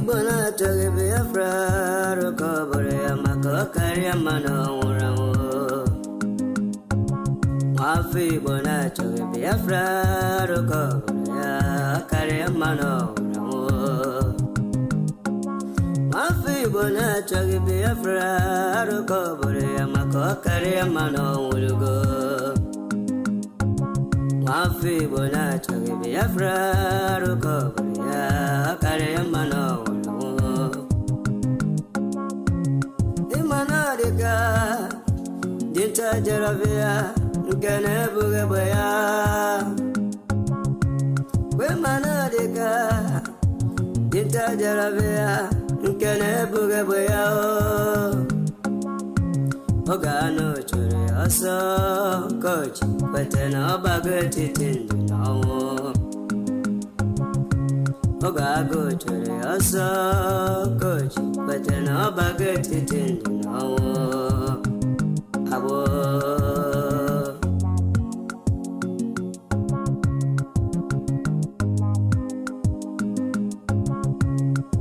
Ibona toge Biafra Rukobore Amako Kariamano Uramu Mafi Bona toge Biafra Rukobore Kariamano Uramu Mafi Bona toge Biafra Rukobore Amako Kariamano Uramu Mafi Bona toge Biafra Rukobore Kariamano Imanadika Dinta Jaravia Nkene Bugabaya Imanadika Dinta Jaravia Nkene Bugabaya Ogano Chure Aso Coach Patena Bagati Tindino Ogago Chure Aso Coach Patena Bagati Tindino Abo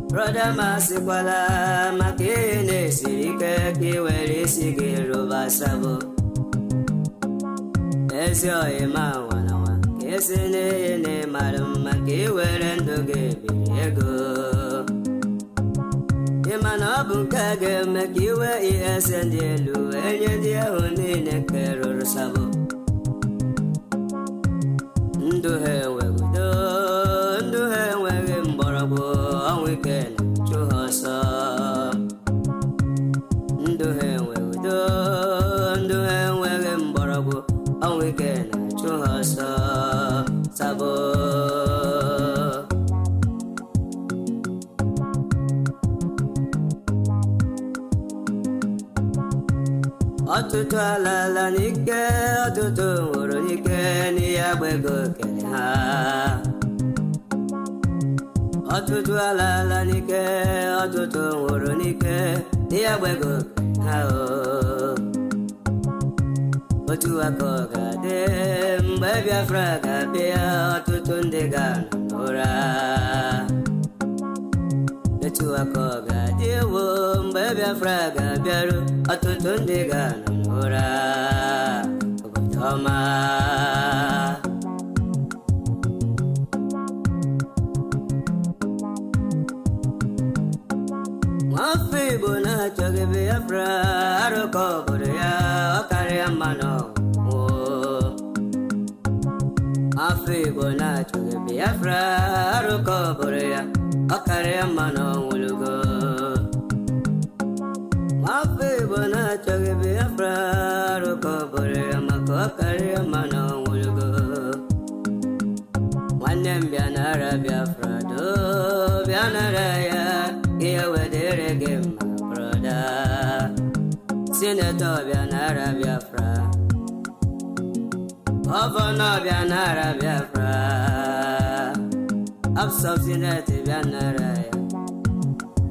Brother Masikwala Makine Sirike Kiweri Sigiru Basabo Esyo Ima Wanawa Kesine Ne Madam Makiwere Ndoge Biego Imanabu Kage Makiwe Esendelu Enyedia Unine Kero Sabo Nduhe Wegudo Nduhe Wege Mborabo Weekend to Hossa Nduhe Wegudo Nduhe Wege Mborabo a weekend to Hossa Sabo Atutu alala nike, atutu uru nike, ni abwego kele ha. Atutu alala nike, atutu uru nike, ni abwego kele ha o. Otu akoga de, mbe Biafra kabia, atutu ndega nora. Otu akoga de wo, mbe Biafra kabiaru, atutu ndega nora. Obotoma. Mafi bona choge Biafra, aroko boreya, Kariamano. Mafi bona choge Biafra, aroko boreya, Kariamano ulugo. Mafi bona choge Biafra, aroko boreya, mako Kariamano ulugo. Wanem bianara Biafra do, bianara ya. Here where they give my brother Senator Bianara Biafra Governor Bianara Biafra Absubsidiary Bianara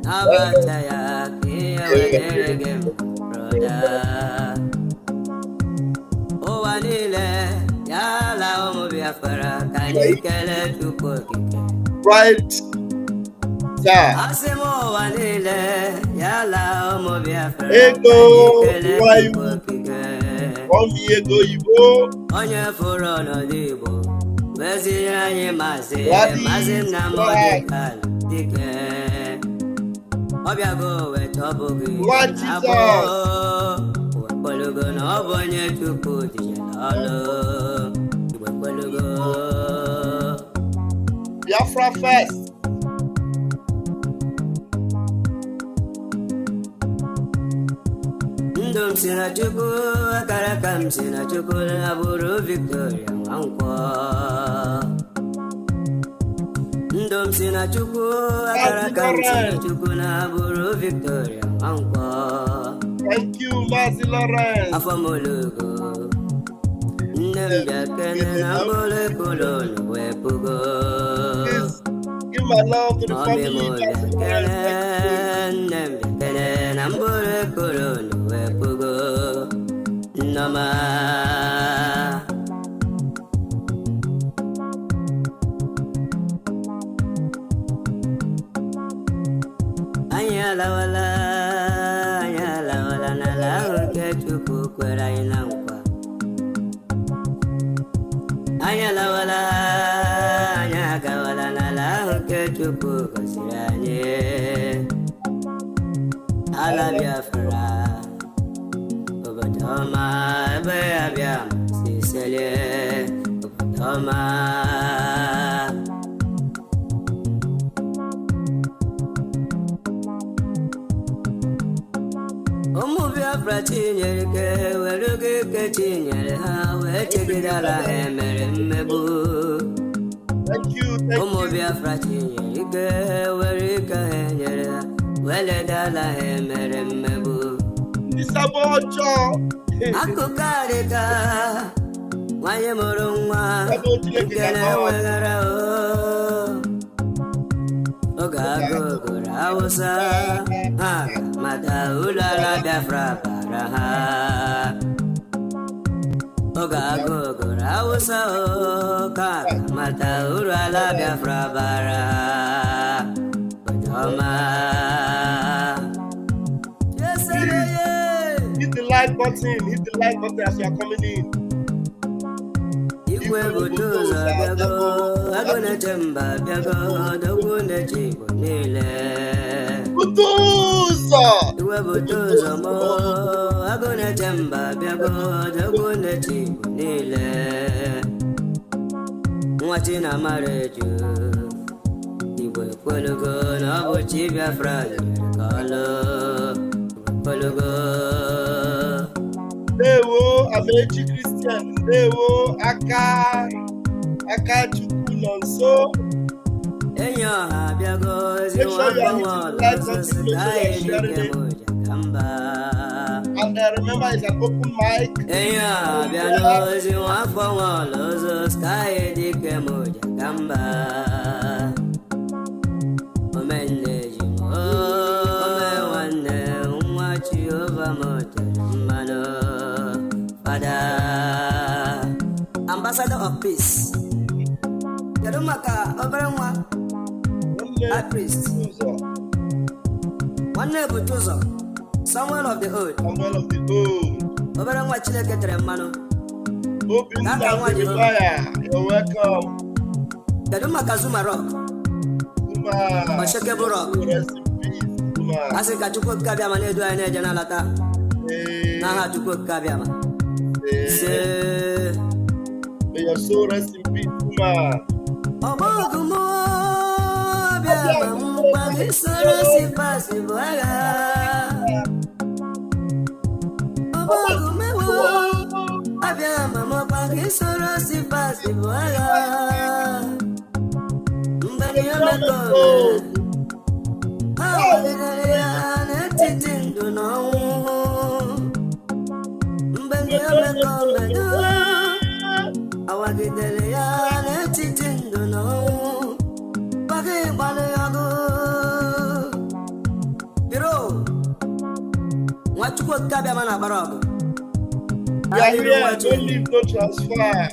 Nabataya Here where they give my brother Oh Anile Yala Omo Biafra Can you get it to Pokike Right. Asemo wanile yala omo Biafra Ego Ibo Omi Ibo Onye furo no dibo Wezi anyị Mazi Nnamdi Kanu dike Obiago wetobugi Abo Wekwelugo na obonye Chukwu dijelalo Wekwelugo Biafra first. Ndom sina chuku, akarakam sina chuku, naburu Victoria wankwa. Ndom sina chuku, akarakam sina chuku, naburu Victoria wankwa. Thank you, Mazi Lawrence. Afamolugo, Ndemja kene nambole kolon wepugo. Give my love to the family. Ndemja kene nambole kolon wepugo. Nama lawala na la ke chuku kwera ina nkwa anya lawala anya gawala na la ke chuku kosiranye ala biafra obadoma be abia sisele obadoma Fratinyere ke weruge ke tinyere ha wechegidala emere mmebu. Thank you. Omobia fratinyere ke werika henyere ha weledala emere mmebu. Nisabocho. Akukarika wanye murunwa ikene wegara o. Ogagogora awusa mata ulala biafra baraha Ogagogora awusa mata ulala biafra baraha Odoma Hit the like button as you are coming in. Igwe butuzo biago agone temba biago dogune chibo nile Butuzo Igwe butuzo mo agone temba biago dogune chibo nile Mwati na mareju Igwe kwelugo na buchi biafra kalo kwelugo Ewo Amechi Christian, Ewo Aka Chukwu Nonso. Enyo ha biago And remember, it's an open mic. Enyo ha biago ziwafawalo sky dike moja kamba. Omene jimo omewane umwachi ova moja mano. Ambassador of Peace. Yarumaka Oberenwa High Priest. One Butuzo, Samuel of the Old. Oberenwa Chineke Tremano. You're welcome. Yarumaka Zuma Rock. Oshekebo Rock. Asika Chukwu Kabiama Nedu Ane Janalata. Naha Chukwu Kabiama. May your soul rest in peace, Kuma. Obogumo biama mupagi soro sipasi boaga. Obogumo biama mupagi soro sipasi boaga. Mbani yomekome awalidaya netitindu no. Mbani yomekome no. Awagidele ya netitindu no. Pagi bale yago. Biro. Wachuko kabya mana barago. Yeah, no leave, no transfer.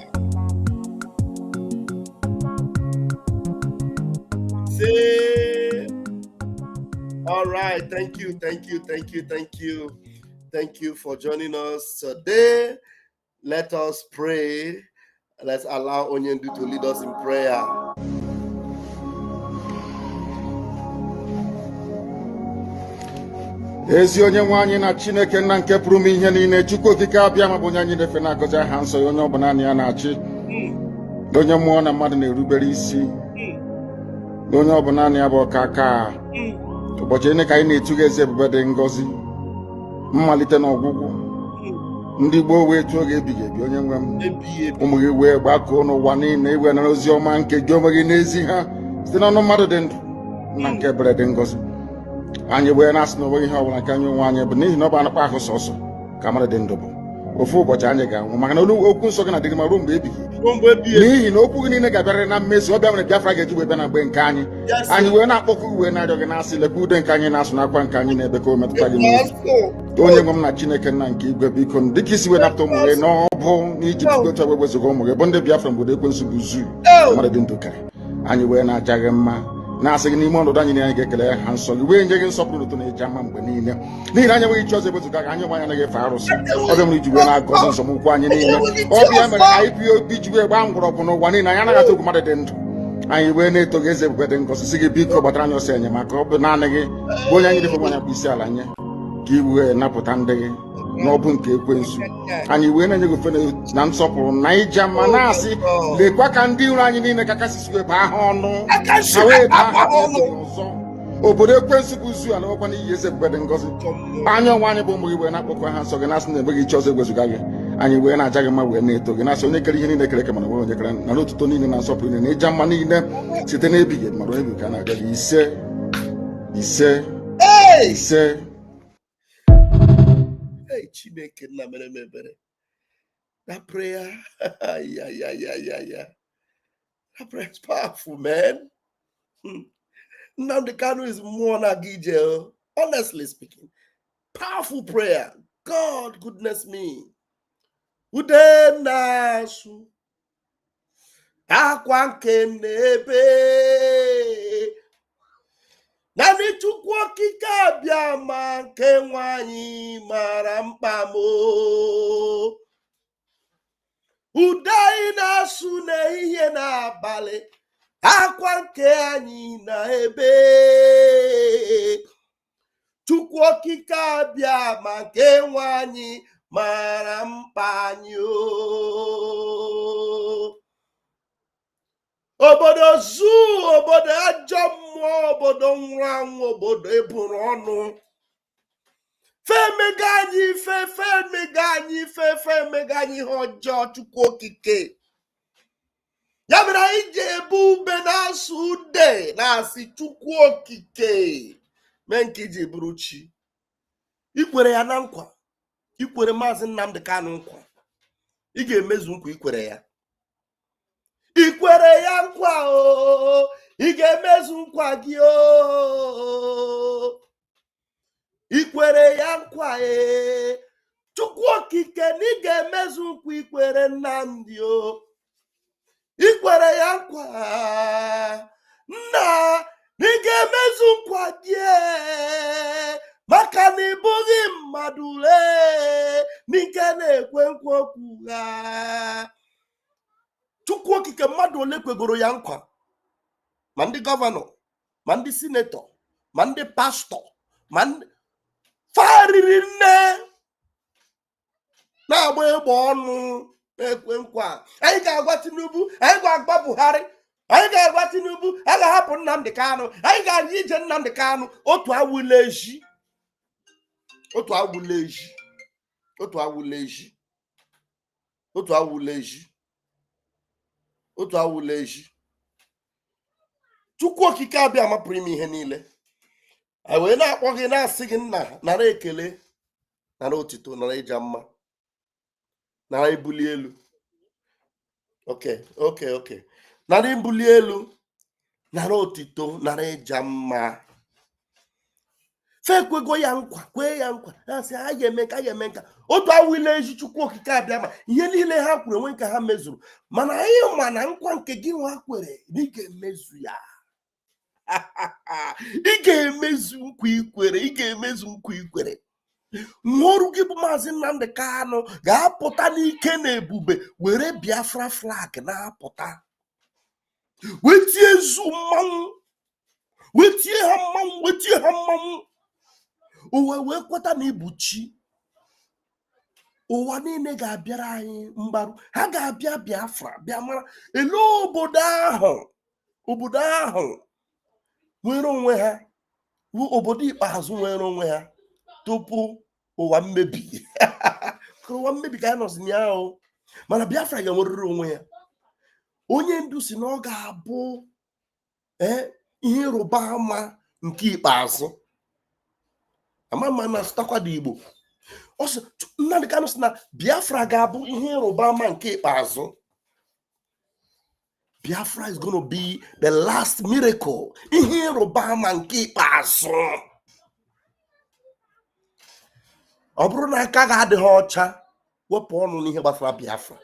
Say, all right, thank you for joining us today. Let us pray. Let's allow Onyendu to lead us in prayer. Ezi onye nwe anyị na Chineke nna nke pụrụ m ihe niile, Chukwu okike abịa ma bụ onye anyị na-efe na-agọzi aha nsọ ya, onye ọbụla naanị ya na-achị, onye mmụọ na mmadụ na-erubere isi, onye ọbụla naanị ya bụ ọka aka. Ụbọchị ene ka anyị na-etuga ezi ebube dị ngọzi, mmalite na ọgwụgwụ. Ndị gboo wee tụọ oge ebighị ebi, onye nwe m ụmụ gị wee gbakọọ n'ụwa niile iwe na ozi ọma nke gị onwe gị n'ezi ha site n'ọnụ mmadụ dị ndụ na nke ebere dị ngọzi. Anyị wee na-asị na onweghị ihe ọbụla nke anyị onwe anyị bụ n'ihi na ọ bụ anụkpa ahụ sọsọ ka mmadụ dị ndụ bụ. Ofu ụbọchị anyị ga-anwụ maka na okwu nsọ gị na-adịgị ma ruo mgbe ebighị ebi, n'ihi na okwu gị niile ga-abịarịrị na mmezu. Ọ bịa mere Biafra ga-eji wee bịa na mgbe nke anyị. Anyị wee na-akpọkụ uwe na-arịọ gị na-asị lekwa ude nke anyị na-asụ n'akwa nke anyị na-ebe ka o metụta gị n'obi. Onye nwe m na Chineke nna nke igwe, biko dịka isi wee napụta ụmụ gị n'ọbụ n'Ijipt gotu wezụga ụmụ gị bụ ndị Biafra mgbe ekwensu bụ zuu mmadụ dị ndụ karị. Anyị wee na-aja gị mma na-asị gị n'ime ọnọdụ anyị anyị ga-ekele ha nsọ gị wee nye gị nsọpụrụ ụtọ na-eji ama mgbe niile n'ihi na anyị enweghị chi ọzọ ewezuga gị anyị nwe anyị anaghị efe arụsị ọ bịa mere iji wee na-agọzi nsọmụkwụ anyị niile ọ bịa mere IPOB ji wee gbaa mgbọrọgwụ n'ụwa niile anyị anaghị atụ egwu mmadụ dị ndụ anyị wee na-eto gị eze ebube dị ngọzi sị gị biko gbatara anyị ọsọ enyemaka ọ bụ naanị gị bụ onye anyị dịfe nwanya bụ isi ala nye ka i wee napụta ndị gị n'ọbụ nke ekwensu anyị wee na-enye gị ofe na nsọpụrụ na ija ma na-asị lekwa ka ndị iro anyị niile ka kasị wee baa ha ọnụ ha wee baa ha ọzọ obodo ekwensu bụ zu ala nwekwa n'iyi eze ebube dị ngọzi anya ọnwa anyị bụ ụmụ gị wee na-akpọkwa ha nsọ gị na-asị na enweghị iche ọzọ egwezuga gị anyị wee na-aja gị mma wee na-eto gị na-asị onye kere ihe niile kere mana onye kere na n'otuto niile na nsọpụrụ niile na ịja mma niile site n'ebighị mara onye ka a na-aga gị ise ise ise. Hey, Chineke nna mere m ebere. That prayer, yeah. That prayer is powerful, man. Nnamdi Kanu is more than Gijel. Honestly speaking, powerful prayer. God, goodness me. Ude nasu akwanke nebe nani chukwu okike abịa ma nke nwanyị mara mkpa mo ude anyị na-asụ n'ehihie n'abalị akwa nke anyị na ebe chukwu okike abịa ma nke nwanyị mara mkpa anyị obodo zu obodo ajọ mmụọ obodo nwụrụ anwụ obodo eburu ọnụ femega anyị femega anyị ihe ọjọọ chukwu okike ya mere anyị ji ebu ube na-asụ ude na-asị chukwu okike mee nke iji bụrụ chi ikwere ya na nkwa ikwere Mazi Nnamdi Kanu nkwa ị ga-emezu nkwa ikwere ya nkwa ị ga-emezu nkwa gị ikwere ya nkwa chukwu okike na ị ga-emezu nkwa ikwere Nnamdi ikwere ya nkwa nna na ị ga-emezu nkwa gị maka na ị bụghị mmadụ n'ike na-ekwe nkwa okwu ha chukwu okike mmadụ ole kwegoro ya nkwa ma ndị gọvanọ ma ndị sinetọ ma ndị pastọ ma ndị fariri nne na-agba egbe ọnụ na-ekwe nkwa anyị ga-agwa Tinubu anyị ga-agba Buhari anyị ga-agwa Tinubu a ga-ahapụ Nnamdi Kanu anyị ga-aga ije Nnamdi Kanu otu awụla eji chukwu okike abịa mapụrụ ime ihe niile anyị wee na-akpọ gị na-asị gị nna nara ekele nara otito nara ịja mma nara ibuli elu oke nara ibuli elu nara otito nara ịja mma fekwego ya nkwa kwee ya nkwa na-asị a ga-eme nka otu awụla eji chukwu okike abịa ma ihe niile ha kwuru enwe nke ha mezuru mana anyị ma na nkwa nke gị nwa kwere na ị ga-emezu ya ị ga-emezu nkwa ikwere nwaọrụ gị bụ Mazi Nnamdi Kanu ga-apụta n'ike na ebube were Biafra flag na-apụta wetie ha mmanwụ ụwa wee kweta na ibu chi ụwa niile ga-abịara anyị mgbaru ha ga-abịa Biafra bịa mara ele obodo ahụ nwere onwe ha bụ obodo ikpeazụ nwere onwe ha tupu ụwa mmebi ụwa mmebi ka anyị nọzi n'ahụ mana Biafra ga-enwerịrị onwe ya onye ndu si na ọ ga-abụ ihe ịrụba ama nke ikpeazụ ama na sitakwado Igbo Nnamdi Kanu si na Biafra ga-abụ ihe ịrụba ama nke ikpeazụ Biafra is going to be the last miracle ihe ịrụba ama nke ikpeazụ ọ bụrụ na aka ga-adịghị ọcha wepụ ọnụ n'ihe gbasara Biafra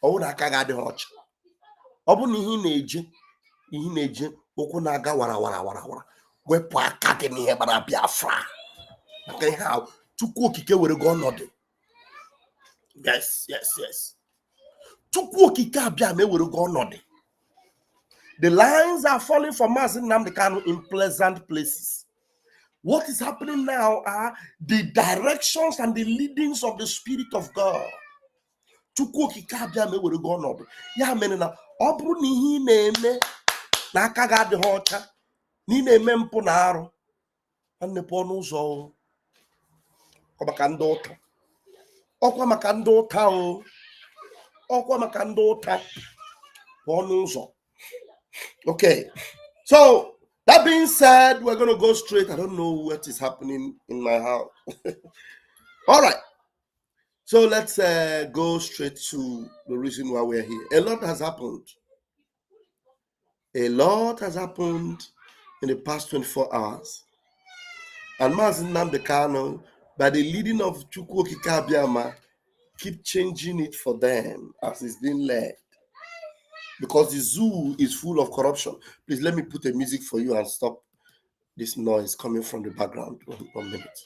ọ bụrụ na aka ga-adịghị ọcha ọ bụrụ na ihe na-eje okwu na-aga wara wara wara wara wepụ aka gị n'ihe gbara Biafra maka ihe a Chukwu okike were gị ọnọdụ. Yes. Chukwu okike abịa ma ewere gị ọnọdụ. The lines are falling for Mazi Nnamdi Kanu in pleasant places. What is happening now are the directions and the leadings of the Spirit of God. Chukwu okike abịa ma ewere gị ọnọdụ. Ya mere na ọ bụrụ na ihe ị na-eme n'aka gị adịghị ọcha, na ị na-eme mpụ na arụ, nwanne pụọ n'ụzọ. Ọkwa maka ndị ụta. Ọkwa maka ndị ụta o. Ọkwa maka ndị ụta. Pụọ n'ụzọ. Okay. So that being said, we're going to go straight. I don't know what is happening in my house. All right. So let's go straight to the reason why we're here. A lot has happened. A lot has happened in the past 24 hours. And Mazi Nnamdi Kanu, by the leading of Chukwu okike abịama, keep changing it for them as it's being led. Because the zoo is full of corruption. Please let me put a music for you and stop this noise coming from the background. 1 minute.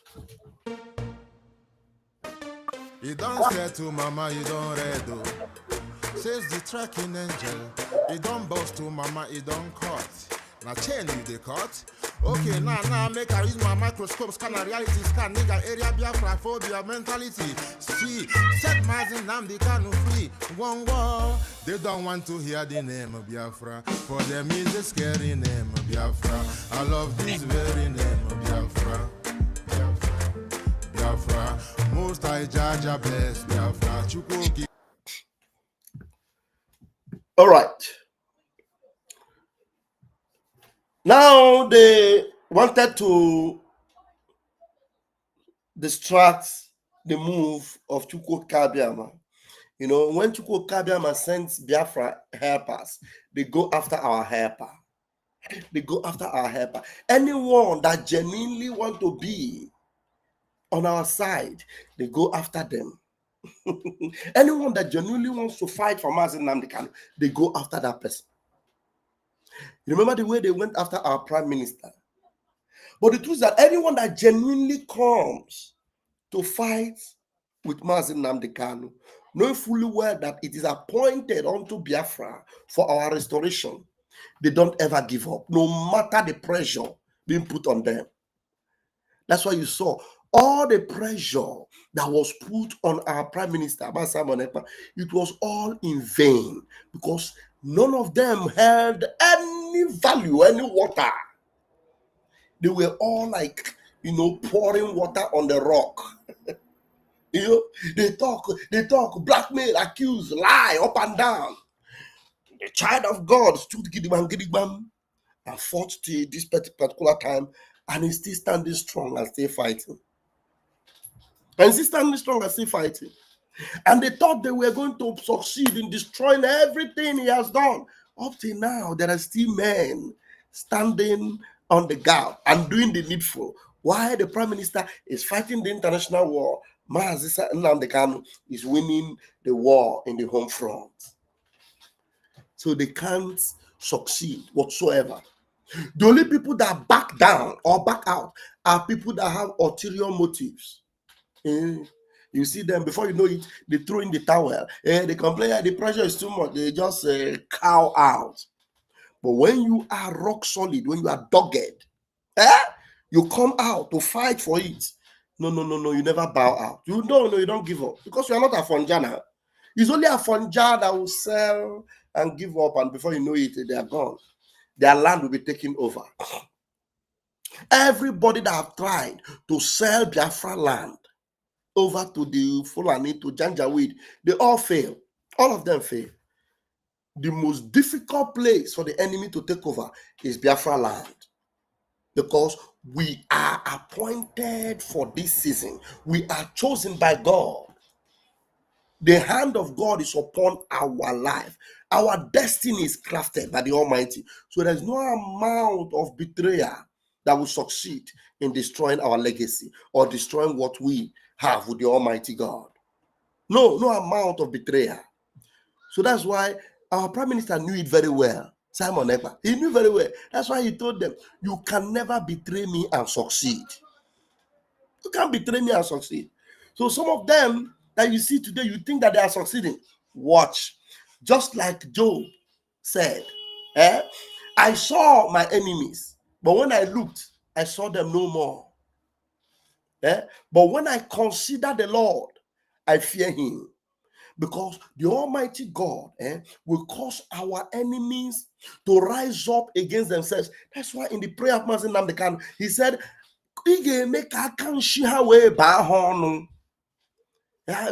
You don't say to mama, you don't read though. Says the tracking angel. You don't boast to mama, you don't cut. Now chain you they cut. Okay, now make I use my microscope, scan a reality scan, nigga area Biafra phobia mentality. See, set Mazi Nnamdi Kanu free. One war. They don't want to hear the name of Biafra. For them is a scary name of Biafra. I love this very name of Biafra. Biafra. Most I judge a bless Biafra. Chukoki. All right. Now they wanted to distract the move of Chukwu Kabiama. You know, when Chukwu Kabiama sends Biafra helpers, they go after our helper. They go after our helper. Anyone that genuinely want to be on our side, they go after them. Anyone that genuinely wants to fight for Mazi Nnamdi Kanu, they go after that person. You remember the way they went after our prime minister? But the truth is that anyone that genuinely comes to fight with Mazi Nnamdi Kanu, knowing fully well that it is appointed unto Biafra for our restoration, they don't ever give up, no matter the pressure being put on them. That's why you saw all the pressure that was put on our prime minister, it was all in vain, because none of them held any value, any water. They were all like, pouring water on the rock. They talk, blackmail, accuse, lie, up and down. The child of God stood gidigam and fought till this particular time, and he's still standing strong and still fighting. And they thought they were going to succeed in destroying everything he has done. Up till now, there are still men standing on the gap and doing the needful. While the prime minister is fighting the international war, Mazi Nnamdi Kanu is winning the war in the home front. So they can't succeed whatsoever. The only people that back down or back out are people that have ulterior motives. You see them, before you know it, they throw in the towel. They complain, the pressure is too much. They just cow out. But when you are rock solid, when you are dogged, you come out to fight for it. No, you never bow out. You don't give up, because you are not a Fonjana. It's only a Fonja that will sell and give up, and before you know it, they are gone. Their land will be taken over. Everybody that have tried to sell Biafra land over to the Fulani, to Janjaweed, they all fail. All of them fail. The most difficult place for the enemy to take over is Biafra land, because we are appointed for this season. We are chosen by God. The hand of God is upon our life. Our destiny is crafted by the Almighty. So there's no amount of betrayal that will succeed in destroying our legacy or destroying what we have with the Almighty God. No amount of betrayal. So that's why our prime minister knew it very well. Simon Ekpa. He knew very well. That's why he told them, you can never betray me and succeed. You can't betray me and succeed. So some of them that you see today, you think that they are succeeding. Watch. Just like Job said, I saw my enemies, but when I looked, I saw them no more. But when I consider the Lord, I fear him. Because the Almighty God will cause our enemies to rise up against themselves. That's why in the prayer of Mazi Nnamdi Kanu, he said,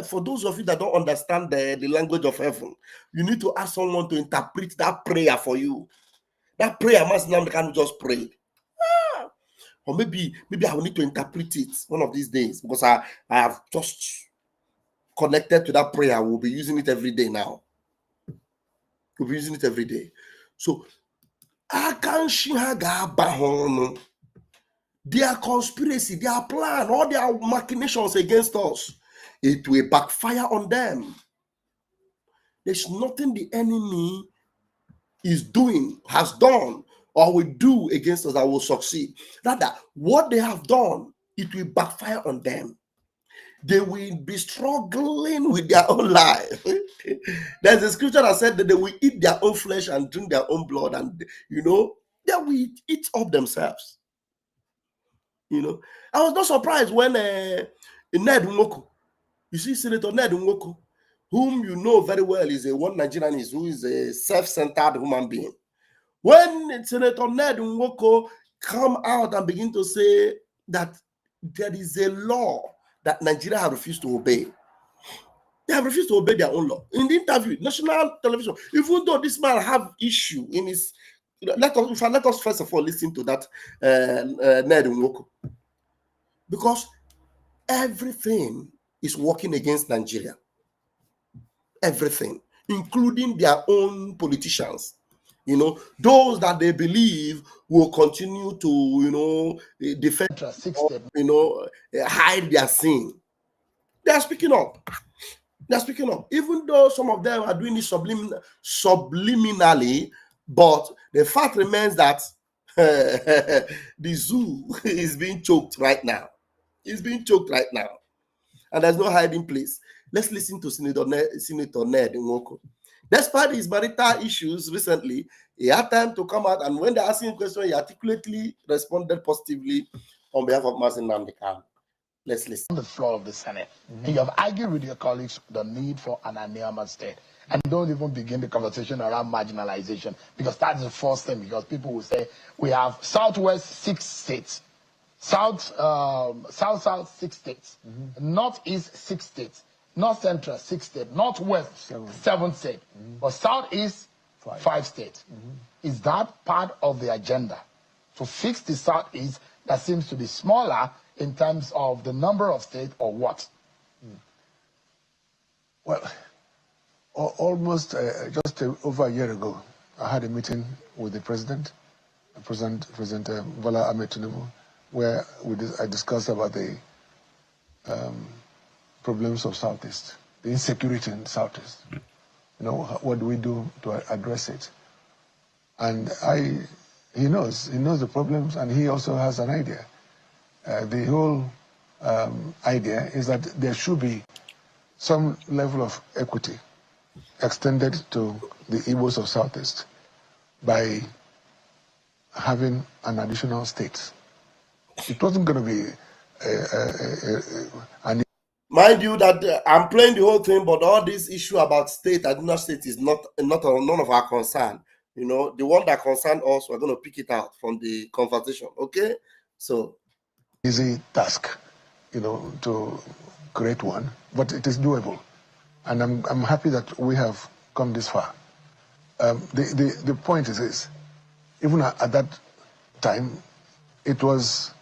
for those of you that don't understand the language of heaven, you need to ask someone to interpret that prayer for you. That prayer Mazi Nnamdi Kanu just prayed. Or maybe I will need to interpret it one of these days, because I have just connected to that prayer. We'll be using it every day now. We'll be using it every day. So, their conspiracy, their plan, all their machinations against us, it will backfire on them. There's nothing the enemy is doing, has done, or will do against us that will succeed. Rather, what they have done, it will backfire on them. They will be struggling with their own life. There's a scripture that said that they will eat their own flesh and drink their own blood, and they will eat up themselves. I was not surprised when Ned Nwoko, you see, Senator Ned Nwoko, whom you know very well is one Nigerian who is a self-centered human being. When Senator Ned Nwoko come out and begin to say that there is a law that Nigeria have refused to obey. They have refused to obey their own law. In the interview, national television, even though this man have issue in his, let us first of all listen to that Ned Nwoko. Because everything is working against Nigeria. Everything, including their own politicians. Those that they believe will continue to, defend, hide their sin. They are speaking up. They're speaking up. Even though some of them are doing it subliminally, but the fact remains that the zoo is being choked right now. It's being choked right now. And there's no hiding place. Let's listen to Senator Ned Nwoko. Despite his marital issues recently, he had time to come out, and when they're asking questions, he articulately responded positively on behalf of Mazi Nnamdi Kanu. Let's listen. On the floor of the Senate, and you have argued with your colleagues the need for an Aniama state, and don't even begin the conversation around marginalization, because that's the first thing, because people will say, we have Southwest 6 states, South 6 states, Northeast 6 states, North Central 6 states, Northwest 7 states, but Southeast 5 states. Is that part of the agenda to fix the Southeast that seems to be smaller in terms of the number of states, or what? Well, almost just over a year ago, I had a meeting with the President Bola Ahmed Tinubu, where I discussed about the problems of Southeast, the insecurity in Southeast. What do we do to address it? And he knows the problems, and he also has an idea. The whole idea is that there should be some level of equity extended to the Igbos of Southeast by having an additional state. It wasn't going to be an... Mind you that I'm playing the whole thing, but all this issue about state, additional state is none of our concern. The one that concerned us, we're going to pick it out from the conversation. Okay? So... easy task, to create one, but it is doable, and I'm happy that we have come this far. The point is this: even at that time, it was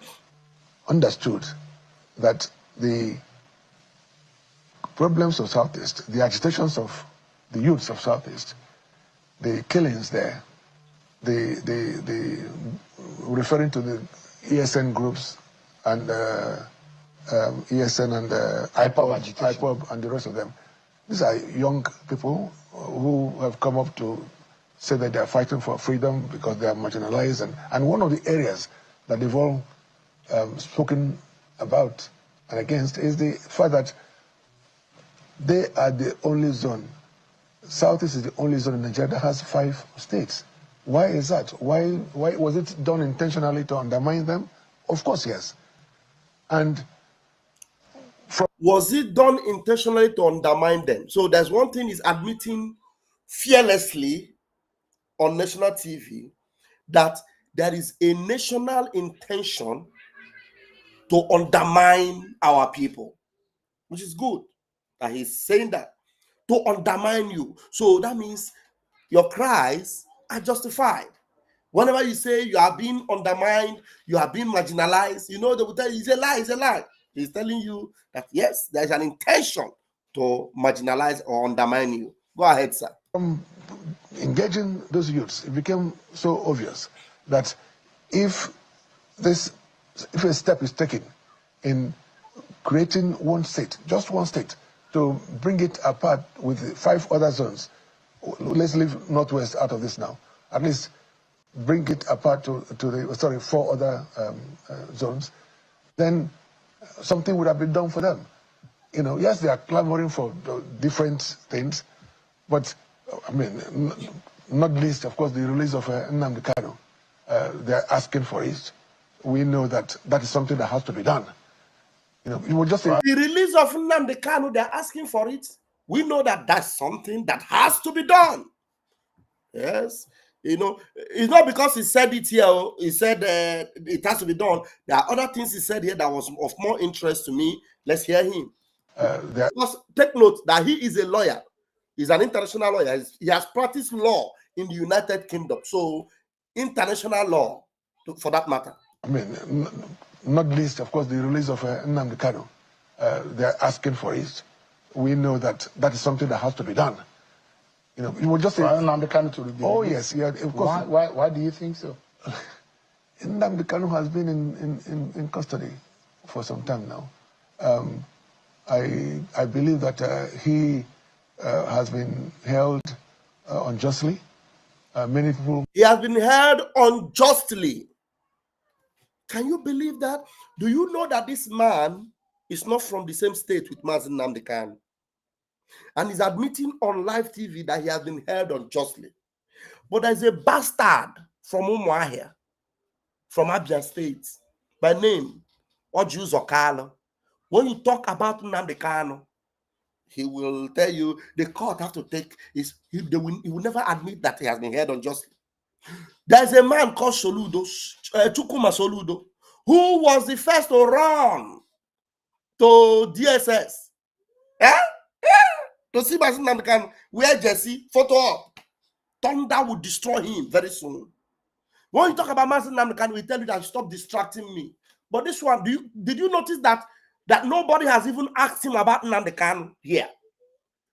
understood that the problems of Southeast, the agitations of the youths of Southeast, the killings there, the referring to the ESN groups and ESN and IPOB and the rest of them. These are young people who have come up to say that they are fighting for freedom because they are marginalized. And one of the areas that they've all spoken about and against is the fact that they are the only zone. Southeast is the only zone in Nigeria that has 5 states. Why is that? Why was it done intentionally to undermine them? Of course, yes. And was it done intentionally to undermine them? So there's one thing is admitting fearlessly on national TV that there is a national intention to undermine our people, which is good that he's saying that, to undermine you. So that means your cries are justified. Whenever you say you are being undermined, you are being marginalized, they will tell you it's a lie, it's a lie. He's telling you that yes, there's an intention to marginalize or undermine you. Go ahead, sir. Engaging those youths, it became so obvious that if a step is taken in creating one state, just one state, to bring it apart with 5 other zones, let's leave Northwest out of this now, at least bring it apart to the 4 other zones, then something would have been done for them. Yes, they are clamoring for different things, but I mean, not least, of course, the release of Nnamdi Kanu. They're asking for it. We know that is something that has to be done. You will just say the release of Nnamdi Kanu, they're asking for it. We know that that's something that has to be done. Yes. It's not because he said it here. He said it has to be done. There are other things he said here that was of more interest to me. Let's hear him. Because take note that he is a lawyer. He's an international lawyer. He has practiced law in the United Kingdom. So international law, for that matter. I mean, not least, of course, the release of Nnamdi Kanu. They're asking for it. We know that is something that has to be done. You will just say Nnamdi Kanu to be oh yes, yeah, of course. Why do you think so? Nnamdi Kanu has been in custody for some time now. I believe that he has been held unjustly. Many people. He has been held unjustly. Can you believe that? Do you know that this man is not from the same state with Mazi Nnamdi Kanu? And he's admitting on live TV that he has been held unjustly. But there's a bastard from OMOYELE, from Abia State, by name Oju Zokalo. When you talk about Nnamdi Kanu, he will tell you the court have to take he will never admit that he has been held unjustly. There's a man called Chukuma Soludo, who was the first to run to DSS. To see Mazi Nnamdi Kanu, where Jesse, photo up. Thunder will destroy him very soon. When you talk about Mazi Nnamdi Kanu, we tell you that stop distracting me. But this one, did you notice that nobody has even asked him about Nnamdi Kanu here?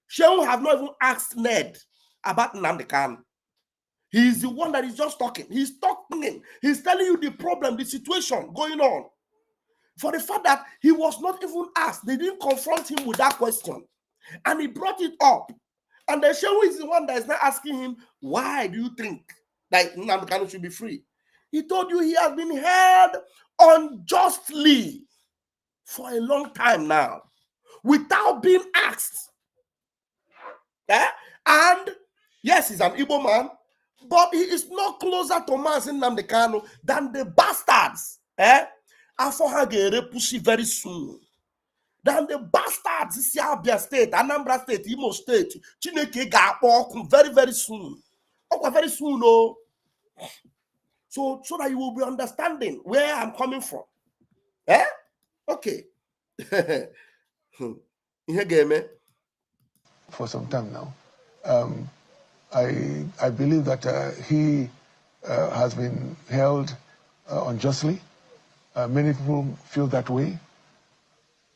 Shehu have not even asked Ned about Nnamdi Kanu. He's the one that is just talking. He's talking. He's telling you the problem, the situation going on. For the fact that he was not even asked, they didn't confront him with that question. And he brought it up. And the Shehu is the one that is not asking him, why do you think that Nnamdi Kanu should be free? He told you he has been held unjustly for a long time now, without being asked. And yes, he's an Igbo man, but he is not closer to Mazi Nnamdi Kanu than the bastards. Afohagere Pussy very soon. Than the bastards, this Abia State, Anambra State, Imo State, Chineke ga-akpọ very, very soon. Very soon, oh. So that you will be understanding where I'm coming from. Okay. For some time now. I believe that he has been held unjustly. Many people feel that way.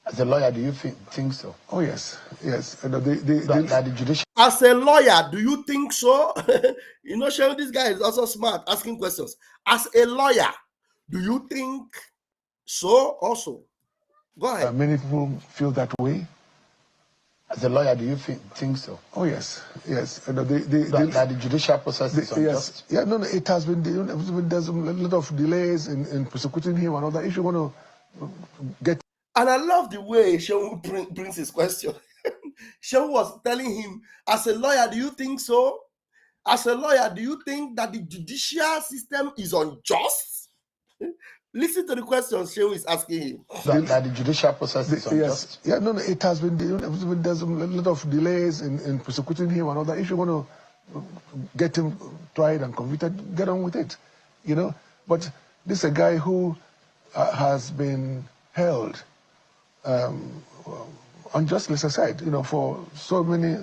As a lawyer, do you think so? Oh yes, yes. The judicial. As a lawyer, do you think so? Shehu, this guy is also smart, asking questions. As a lawyer, do you think so also? Go ahead. Many people feel that way. As a lawyer, do you think so? Oh yes, yes. That the judicial process is unjust? Yes, yeah. No, it has been. There's a lot of delays in prosecuting him and all that. If you want to get. And I love the way Shehu brings his question. Shehu was telling him, as a lawyer, do you think so? As a lawyer, do you think that the judicial system is unjust? Listen to the questions Shehu is asking him. That the judicial process is unjust? Yes, yeah. No, it has been. There's a lot of delays in prosecuting him and all that. If you want to get him tried and convicted, get on with it, you know. But this is a guy who has been held unjustly, as I said, you know, for so many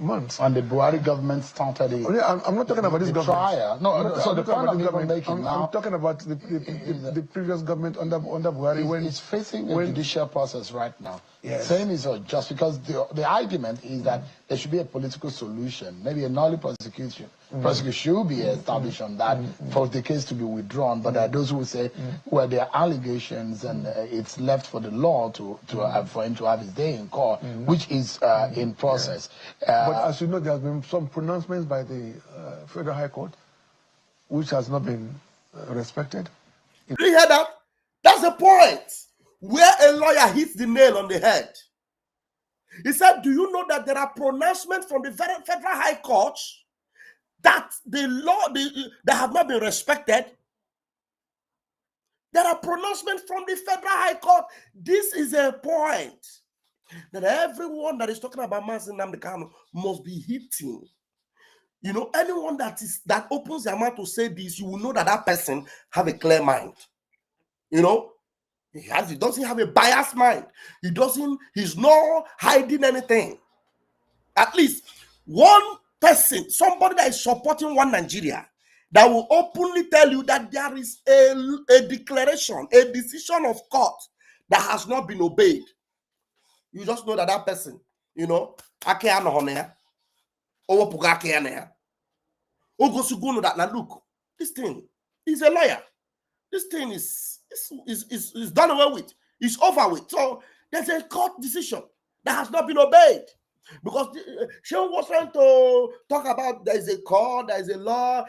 months. And the Buhari government started it. I'm not talking about this government. Trial. No, so the point I'm even making now. I'm talking about the previous government under Buhari when it's facing a judicial process right now. Yes. Saying it's just because the argument is that there should be a political solution, maybe a null prosecution. Prosecution should be established on that for the case to be withdrawn. But there are those who say, well, there are allegations and it's left for the law for him to have his day in court, which is in process. But as you know, there has been some pronouncements by the Federal High Court, which has not been respected. Do you hear that? That's the point where a lawyer hits the nail on the head. He said, do you know that there are pronouncements from the Federal High Court that the law that have not been respected? There are pronouncements from the Federal High Court. This is a point that everyone that is talking about Mazi Nnamdi Kanu must be hitting. You know, anyone that opens their mouth to say this, you will know that that person have a clear mind. You know, he doesn't have a biased mind. He's not hiding anything. At least one person, somebody that is supporting one Nigeria, that will openly tell you that there is a declaration, a decision of court that has not been obeyed. You just know that person, you know, look, this thing is a liar. This thing is done away with. It's over with. So there's a court decision that has not been obeyed. Because Shehu was trying to talk about there is a court, there is a law,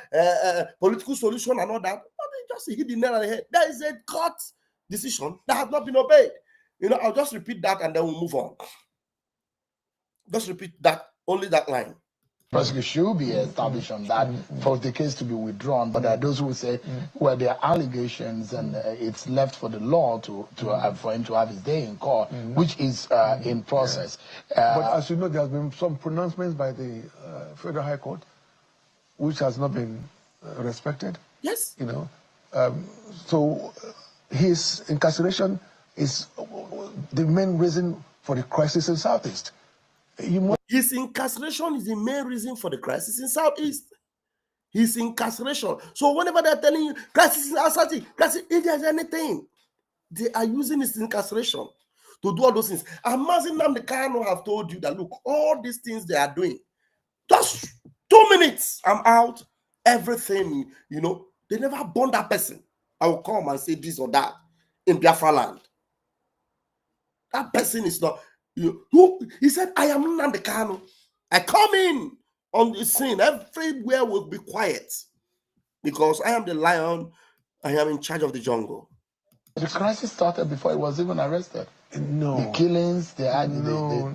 political solution and all that. But they just hit the nail on the head. There is a court decision that has not been obeyed. You know, I'll just repeat that and then we'll move on. Just repeat that, only that line. Prosecution should be established on that for the case to be withdrawn. But there are those who say, well, there are allegations and it's left for the law for him to have his day in court, which is in process. But as you know, there has been some pronouncements by the Federal High Court, which has not been respected. Yes. You know, so his incarceration is the main reason for the crisis in Southeast. His incarceration is the main reason for the crisis in Southeast. His incarceration. So whenever they're telling you crisis in Southeast, if there's anything, they are using his incarceration to do all those things. And Mazi Nnamdi Kanu have told you that, look, all these things they are doing, just 2 minutes, I'm out. Everything, you know, they never burn that person. I will come and say this or that in Biafra land. That person is not. He said, I am Nnamdi Kanu. I come in on the scene. Everywhere will be quiet because I am the lion. I am in charge of the jungle. The crisis started before he was even arrested. No. The killings, the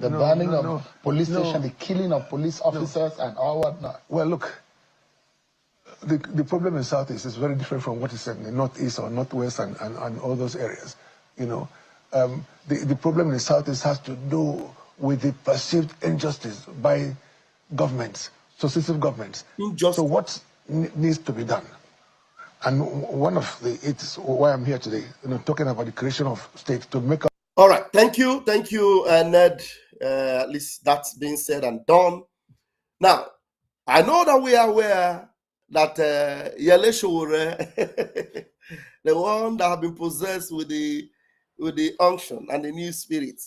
burning of police station, the killing of police officers and all whatnot. Well, look, the problem in Southeast is very different from what is in the Northeast or Northwest and all those areas, you know. The problem in the Southeast has to do with the perceived injustice by governments, successive governments. So what needs to be done? And one of it's why I'm here today, you know, talking about the creation of states to make up. All right, thank you, Ned. At least that's been said and done. Now, I know that we are aware that Yele Sowore, the one that have been possessed with the unction and the new spirit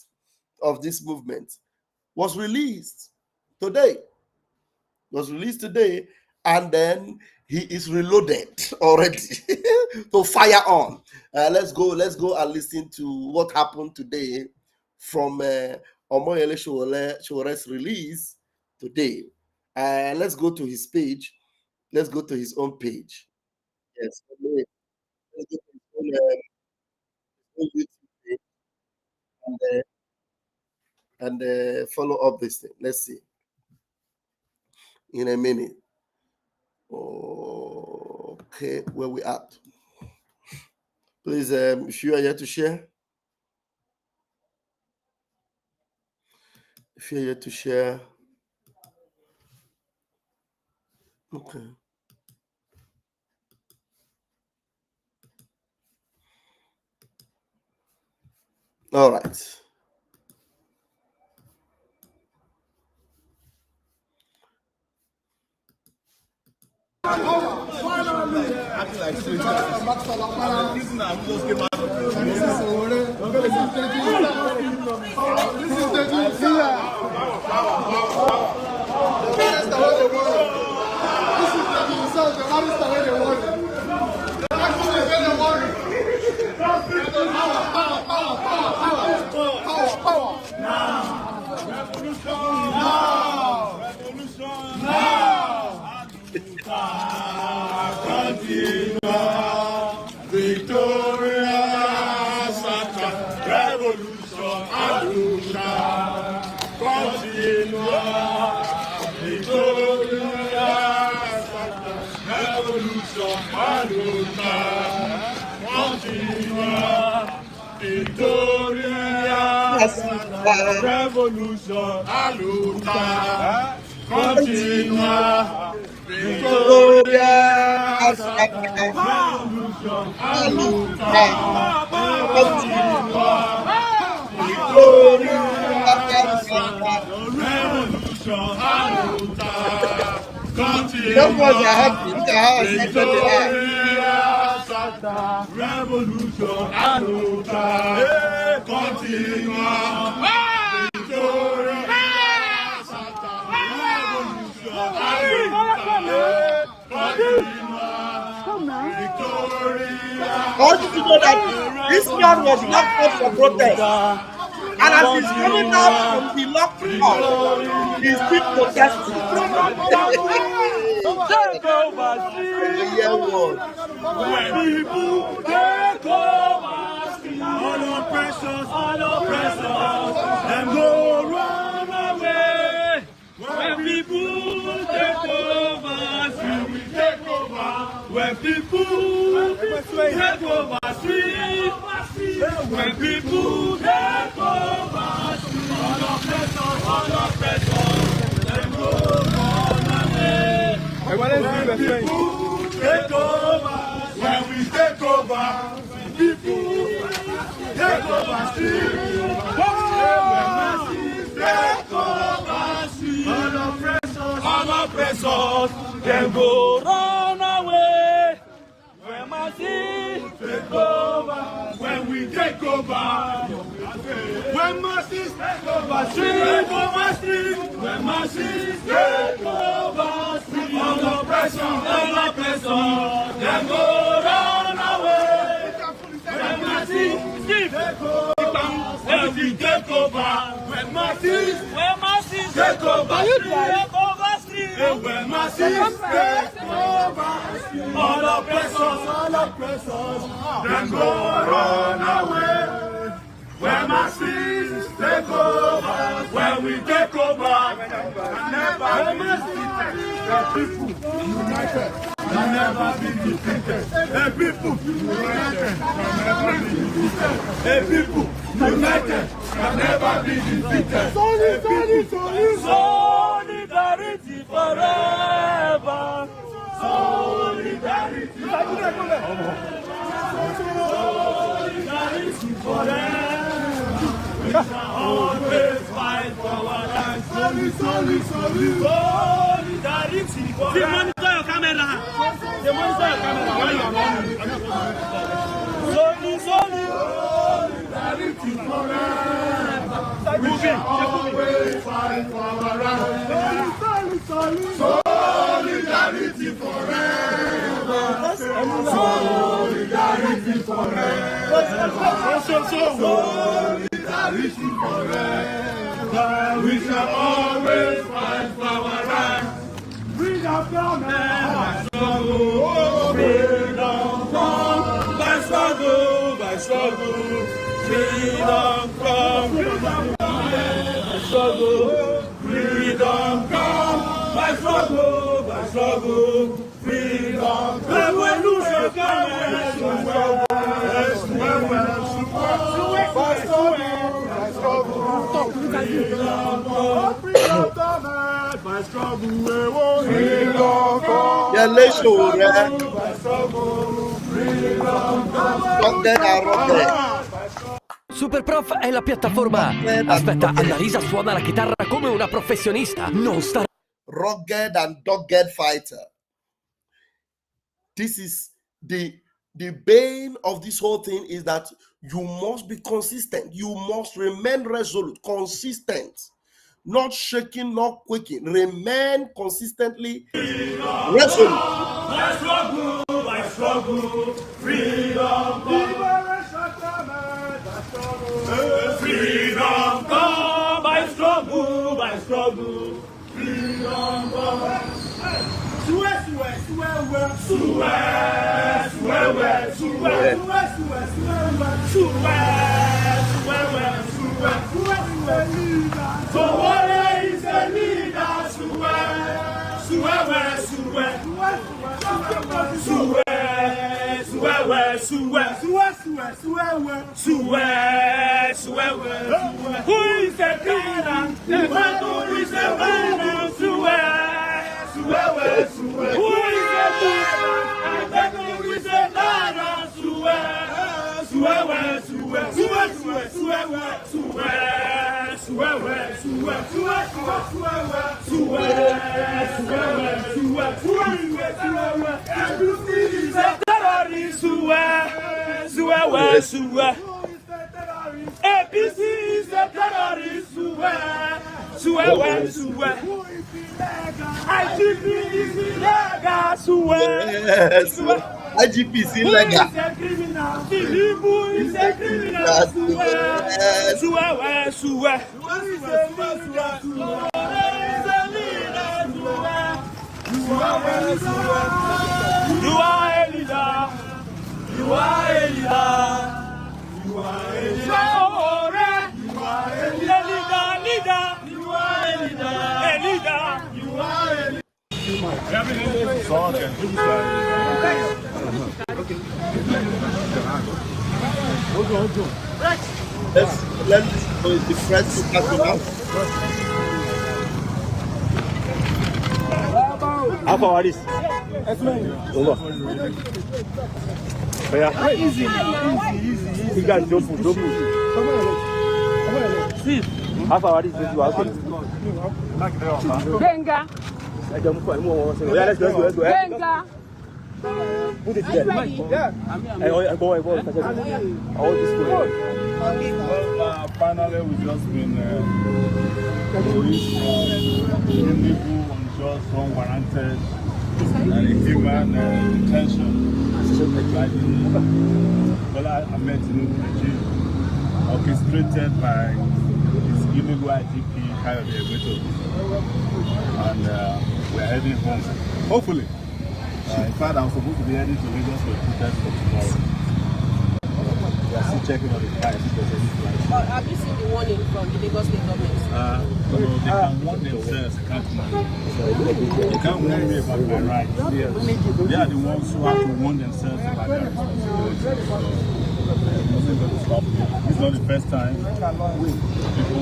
of this movement, was released today. And then he is reloaded already to fire on. Let's go and listen to what happened today from OMOYELE Sowore's release today. Let's go to his page. Let's go to his own page. Yes. Let's go to his own YouTube page and follow up this thing. Let's see. In a minute. Okay, where we at? Please, if you are here to share. If you're here to share. Okay. All right. Revolution, aluta, continua, Victoria, revolution, aluta, continua, Victoria, revolution, aluta, continua, Victoria, revolution, aluta, continua. I want you to know that this man was locked up for protest. And as he's coming out from the locked up, he's still protesting. Take over, when people take over, all oppressors, them go run away. When people take over, we take over. When people take over, when people take over, all oppressors, them go run away. When people take over, when we take over, people take over, take over, all oppressors, them go run away. When Mazi take over, when we take over, when Mazi take over, when Mazi take over, all oppressors, them go run away. When Mazi take over, when we take over, when Mazi take over, when Mazi take over, all oppressors, them go run away. When Mazi take over, when we take over, never be defeated. The people united can never be defeated. The people united can never be defeated. The people united can never be defeated. Solidarity forever. Solidarity forever. We shall always fight for our lives. Solidarity forever. Monitor your camera. Solidarity forever. We shall always fight for our lives. Solidarity forever. Solidarity forever. Solidarity forever. after man, by struggle, freedom come. By struggle, freedom come. By struggle, freedom come. By struggle, freedom come. Revolution come. Super Prof è la piattaforma. Aspetta, Annalisa suona la chitarra come una professionista. Non sta. Rugged and dogged fighter. This is the bane of this whole thing, is that you must be consistent. You must remain resolute, consistent, not shaking, not quaking. Remain consistently resolute. By struggle, freedom come. Freedom come. By struggle, freedom come. Sowore is the leader. Who is the tyrant? The man who is the tyrant. Who is the tyrant? The man who is the tyrant. APC is the terrorist. IGP is illegal. IGP is illegal. Filibu is a criminal. You are a leader. You are a leader. You are a leader. Sowore. You are a leader. You are a leader. A leader. You are a leader. Let's the press to cut it out. How far are this? Over. Yeah. Easy. You guys don't push. See. How far are this? Benga. Let's go. Benga. Put it there. Yeah. I go. All this way. Finally, we've just been released from illegal, unjust, unwarranted, and inhuman detention by the Bola Ahmed Tinubu regime, orchestrated by his illegal IGP, Kayode Egbeto. And we're heading home. Hopefully. In fact, I'm supposed to be heading to Lagos for protest for tomorrow. We are still checking on the price. Have you seen the warning from the Lagos State government? No, they can warn themselves, they can't warn me. They can't warn me about my rights. They are the ones who have to warn themselves about their responsibilities. So, nothing going to stop me. It's not the first time people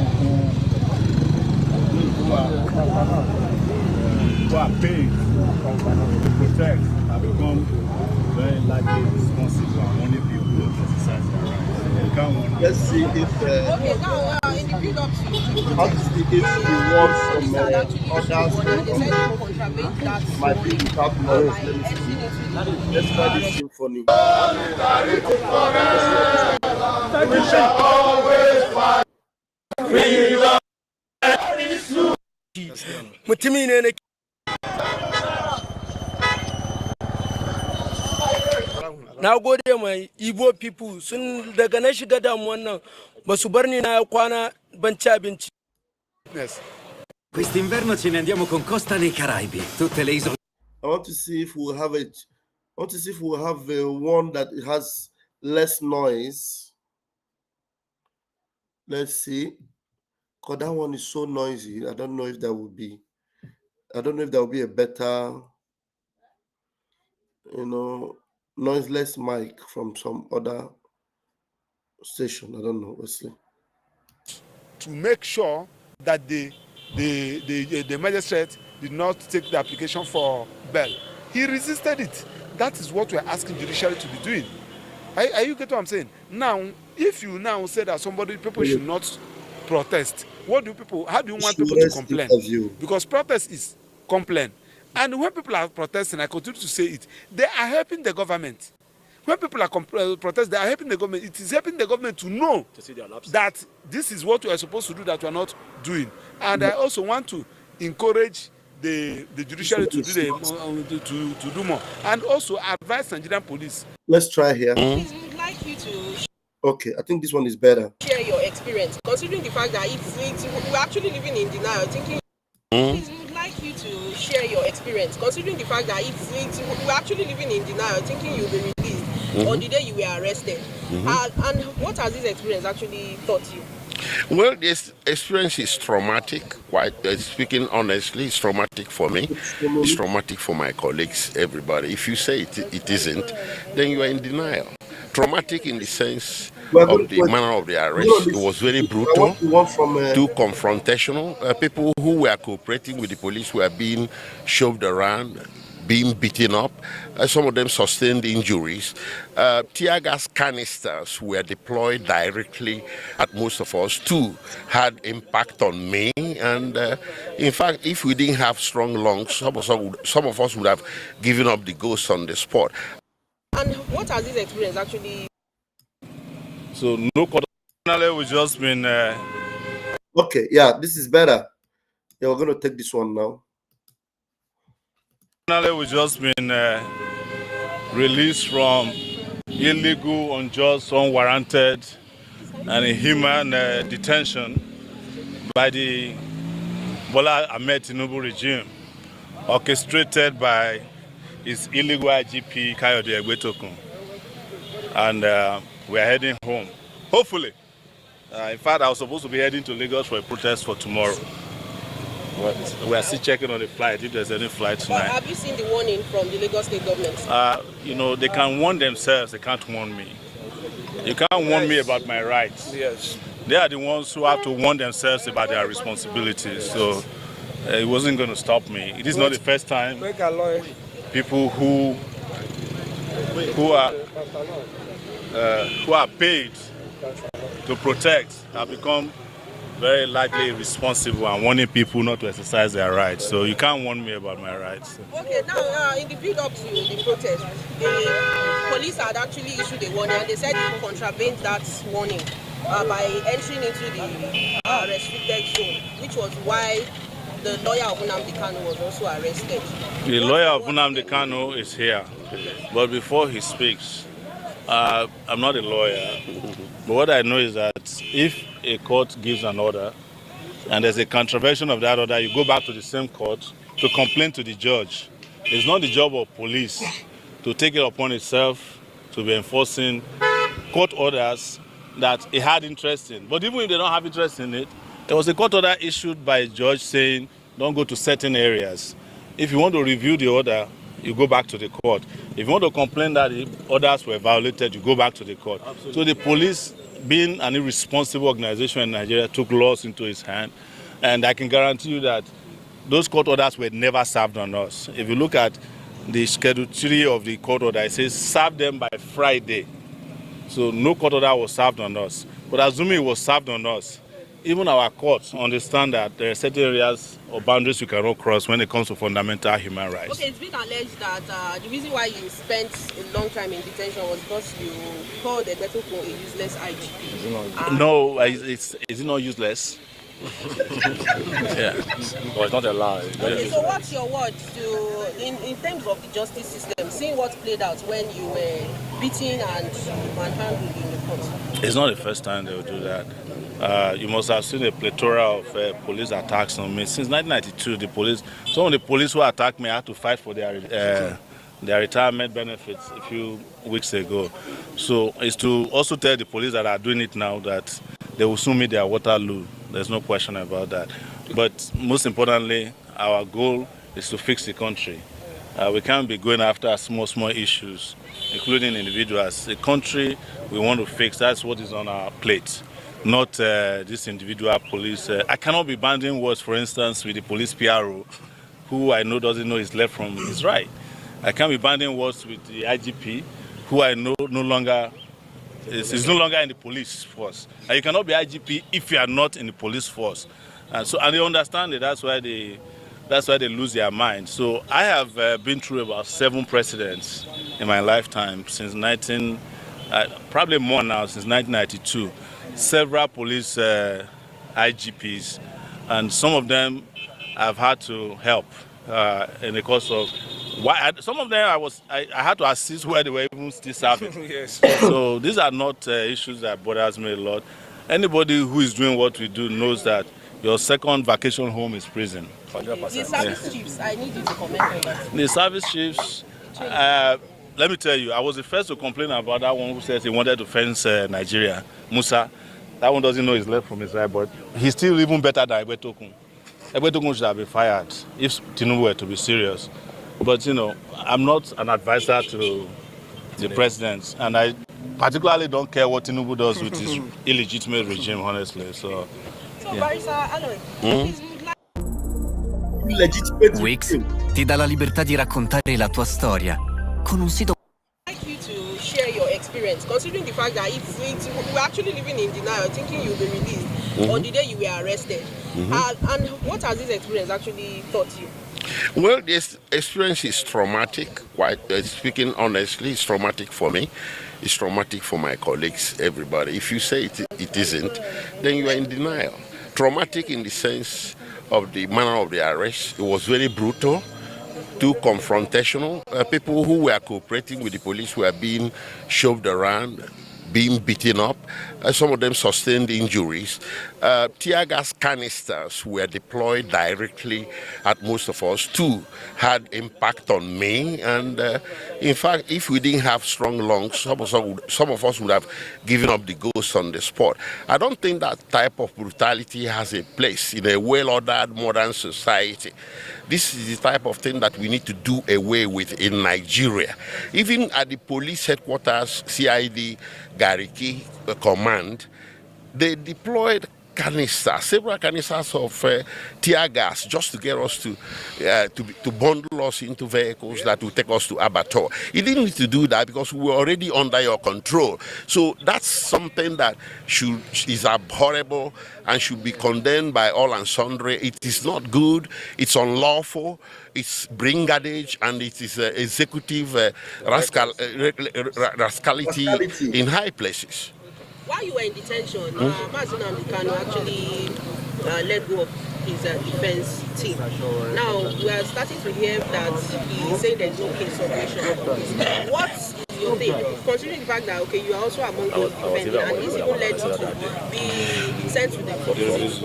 who are paid to protect have become very likely responsible and only people who exercise their rights. Let's see if Okay, now in the build-up to obviously if we want from others might be without noise. Let's try this symphony. We shall always fight. Na gode mai Igbo people sun daga na shiga damuwan nan ba su bar ni na kwana ban ci abinci. Quest'inverno ce ne andiamo con Costa dei Caraibi, tutte le isole I want to see if we'll have it. I want to see if we'll have one that has less noise. Let's see. Because that one is so noisy. I don't know if that would be. I don't know if that would be a better, noiseless mic from some other station. I don't know. Let's see. To make sure that the magistrate did not take the application for bail. He resisted it. That is what we're asking judiciary to be doing. Are you getting what I'm saying? Now, if you now say that people should not protest, how do you want people to complain? Because protest is complain. And when people are protesting, I continue to say it, they are helping the government. When people are protesting, they are helping the government. It is helping the government to know that this is what we are supposed to do that we are not doing. And I also want to encourage the judiciary to do more, and also advise Nigerian police. Let's try here. Please, we would like you to. Okay, I think this one is better. Share your experience, considering the fact that we're actually living in denial, thinking. Please, we would like you to share your experience, considering the fact that we're actually living in denial, thinking you'll be released on the day you were arrested. And what has this experience actually taught you? Well, this experience is traumatic. Speaking honestly, it's traumatic for me. It's traumatic for my colleagues, everybody. If you say it isn't, then you are in denial. Traumatic in the sense of the manner of the arrest. It was very brutal, too confrontational. People who were cooperating with the police were being shoved around, being beaten up. Some of them sustained injuries. Tear gas canisters were deployed directly at most of us. Two had impact on me. And in fact, if we didn't have strong lungs, some of us would have given up the ghost on the spot. And what has this experience actually? So no coordinate, we've just been. Okay, yeah, this is better. Yeah, we're going to take this one now. We've just been released from illegal, unjust, unwarranted, and inhuman detention by the Bola Ahmed Tinubu regime, orchestrated by his illegal IGP Kayode Egbetokun. And we're heading home, hopefully. In fact, I was supposed to be heading to Lagos for a protest for tomorrow. But we are still checking on the flight, if there's any flight tonight. Have you seen the warning from the Lagos State government? They can warn themselves, they can't warn me. You can't warn me about my rights. Yes. They are the ones who have to warn themselves about their responsibilities. So it wasn't going to stop me. It is not the first time people who are paid to protect have become very likely responsible and warning people not to exercise their rights. So you can't warn me about my rights. Okay, now in the build-up to the protest, the police had actually issued a warning, and they said it contravened that warning by entering into the restricted zone, which was why the lawyer of Nnamdi Kanu was also arrested. The lawyer of Nnamdi Kanu is here, but before he speaks, I'm not a lawyer, but what I know is that if a court gives an order and there's a contravention of that order, you go back to the same court to complain to the judge. It's not the job of police to take it upon itself to be enforcing court orders that it had interest in. But even if they don't have interest in it, there was a court order issued by a judge saying don't go to certain areas. If you want to review the order, you go back to the court. If you want to complain that the orders were violated, you go back to the court. Absolutely. So the police, being an irresponsible organization in Nigeria, took laws into its hand. And I can guarantee you that those court orders were never served on us. If you look at the Schedule 3 of the court order, it says serve them by Friday. So no court order was served on us. But assuming it was served on us, even our courts understand that there are certain areas or boundaries you cannot cross when it comes to fundamental human rights. Okay, it's been alleged that the reason why you spent a long time in detention was because you called Egbetokun a useless IGP. No, is it not useless? Yeah, well, it's not a lie. Okay, so what's your word in terms of the justice system, seeing what played out when you were beaten and manhandled in the court? It's not the first time they will do that. You must have seen a plethora of police attacks on me. Since 1992, some of the police who attacked me had to fight for their retirement benefits a few weeks ago. So it's to also tell the police that are doing it now that they will soon meet their Waterloo. There's no question about that. But most importantly, our goal is to fix the country. We can't be going after small issues, including individuals. The country we want to fix, that's what is on our plate. Not this individual police. I cannot be banding words, for instance, with the police PRO, who I know doesn't know his left from his right. I can't be banding words with the IGP, who I know is no longer in the police force. And you cannot be IGP if you are not in the police force. And they understand it. That's why they lose their mind. So I have been through about 7 presidents in my lifetime since probably more now, since 1992. Several police IGPs, and some of them I've had to help in the course of some of them I had to assist where they were even still serving. Yes. So these are not issues that bothers me a lot. Anybody who is doing what we do knows that your second vacation home is prison. 100%. The service chiefs, I need you to comment on that. The service chiefs, let me tell you, I was the first to complain about that one who says he wanted to fence Nigeria, Musa. That one doesn't know his left from his right, but he's still even better than Ebetokun. Ebetokun should have been fired if Tinubu were to be serious. But, I'm not an advisor to the president, and I particularly don't care what Tinubu does with his illegitimate regime, honestly. So Wix ti dà la libertà di raccontare la tua storia con un sito. Share your experience, considering the fact that we were actually living in denial, thinking you'll be released on the day you were arrested. And what has this experience actually taught you? Well, this experience is traumatic. Speaking honestly, it's traumatic for me. It's traumatic for my colleagues, everybody. If you say it isn't, then you are in denial. Traumatic in the sense of the manner of the arrest. It was very brutal. Too confrontational. People who were cooperating with the police were being shoved around, being beaten up. Some of them sustained injuries. Tear gas canisters were deployed directly at most of us. 2 had impact on me. And in fact, if we didn't have strong lungs, some of us would have given up the ghost on the spot. I don't think that type of brutality has a place in a well-ordered modern society. This is the type of thing that we need to do away with in Nigeria. Even at the police headquarters, CID, Gariki command, they deployed canisters, several canisters of tear gas just to get us to bundle us into vehicles that will take us to abattoir. You didn't need to do that because we were already under your control. So that's something that is abhorrible and should be condemned by all and sundry. It is not good, it's unlawful, it's brigandage, and it is executive rascality in high places. While you were in detention, Mazi Nnamdi Kanu actually let go of his defense team. Now, we are starting to hear that he's saying there's no case submission. What is your take, considering the fact that, okay, you are also among those defending, and this even led you to be sent to the police?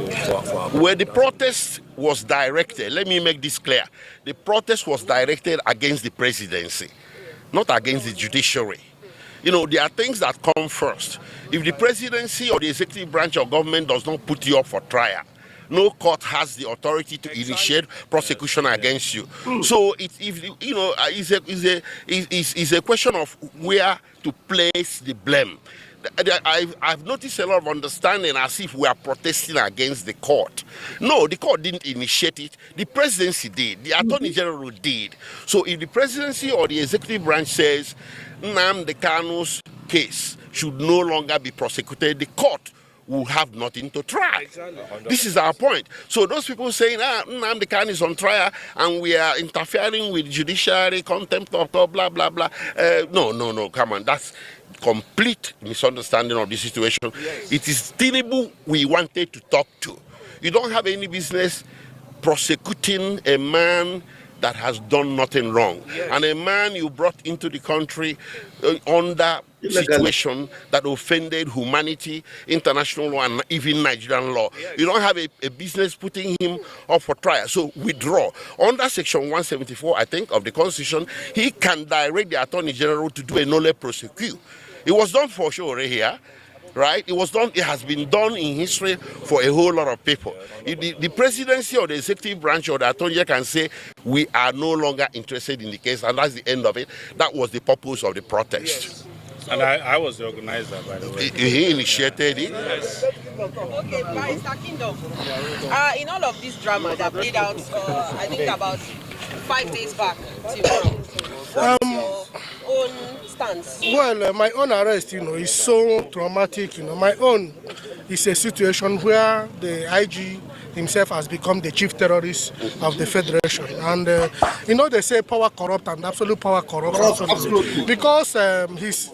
Where the protest was directed, let me make this clear, the protest was directed against the presidency, not against the judiciary. There are things that come first. If the presidency or the executive branch of government does not put you up for trial, no court has the authority to initiate prosecution against you. So it's a question of where to place the blame. I've noticed a lot of understanding as if we are protesting against the court. No, the court didn't initiate it. The presidency did. The attorney general did. So if the presidency or the executive branch says Nnamdi Kanu's case should no longer be prosecuted, the court will have nothing to try. Exactly. This is our point. So those people saying, Nnamdi Kanu is on trial and we are interfering with judiciary, contempt of God, blah, blah, blah. No, come on. That's complete misunderstanding of the situation. Yes. It is Tinubu we wanted to talk to. You don't have any business prosecuting a man that has done nothing wrong. Yes. And a man you brought into the country under situation that offended humanity, international law, and even Nigerian law. You don't have a business putting him up for trial. So withdraw. Under Section 174, I think, of the Constitution, he can direct the Attorney General to do a nolle prosequi. It was done for Sowore here. Right? It was done. It has been done in history for a whole lot of people. The presidency or the executive branch or the attorney can say we are no longer interested in the case, and that's the end of it. That was the purpose of the protest. Yes. And I was the organizer, by the way. He initiated it. Yes. Okay, Mr. Kingdom. In all of this drama that played out, I think about 5 days back till now, what's your own stance? Well, my own arrest, is so traumatic. My own is a situation where the IG himself has become the chief terrorist of the Federation. And, they say power corrupt and absolute power corrupt. Absolutely. Because his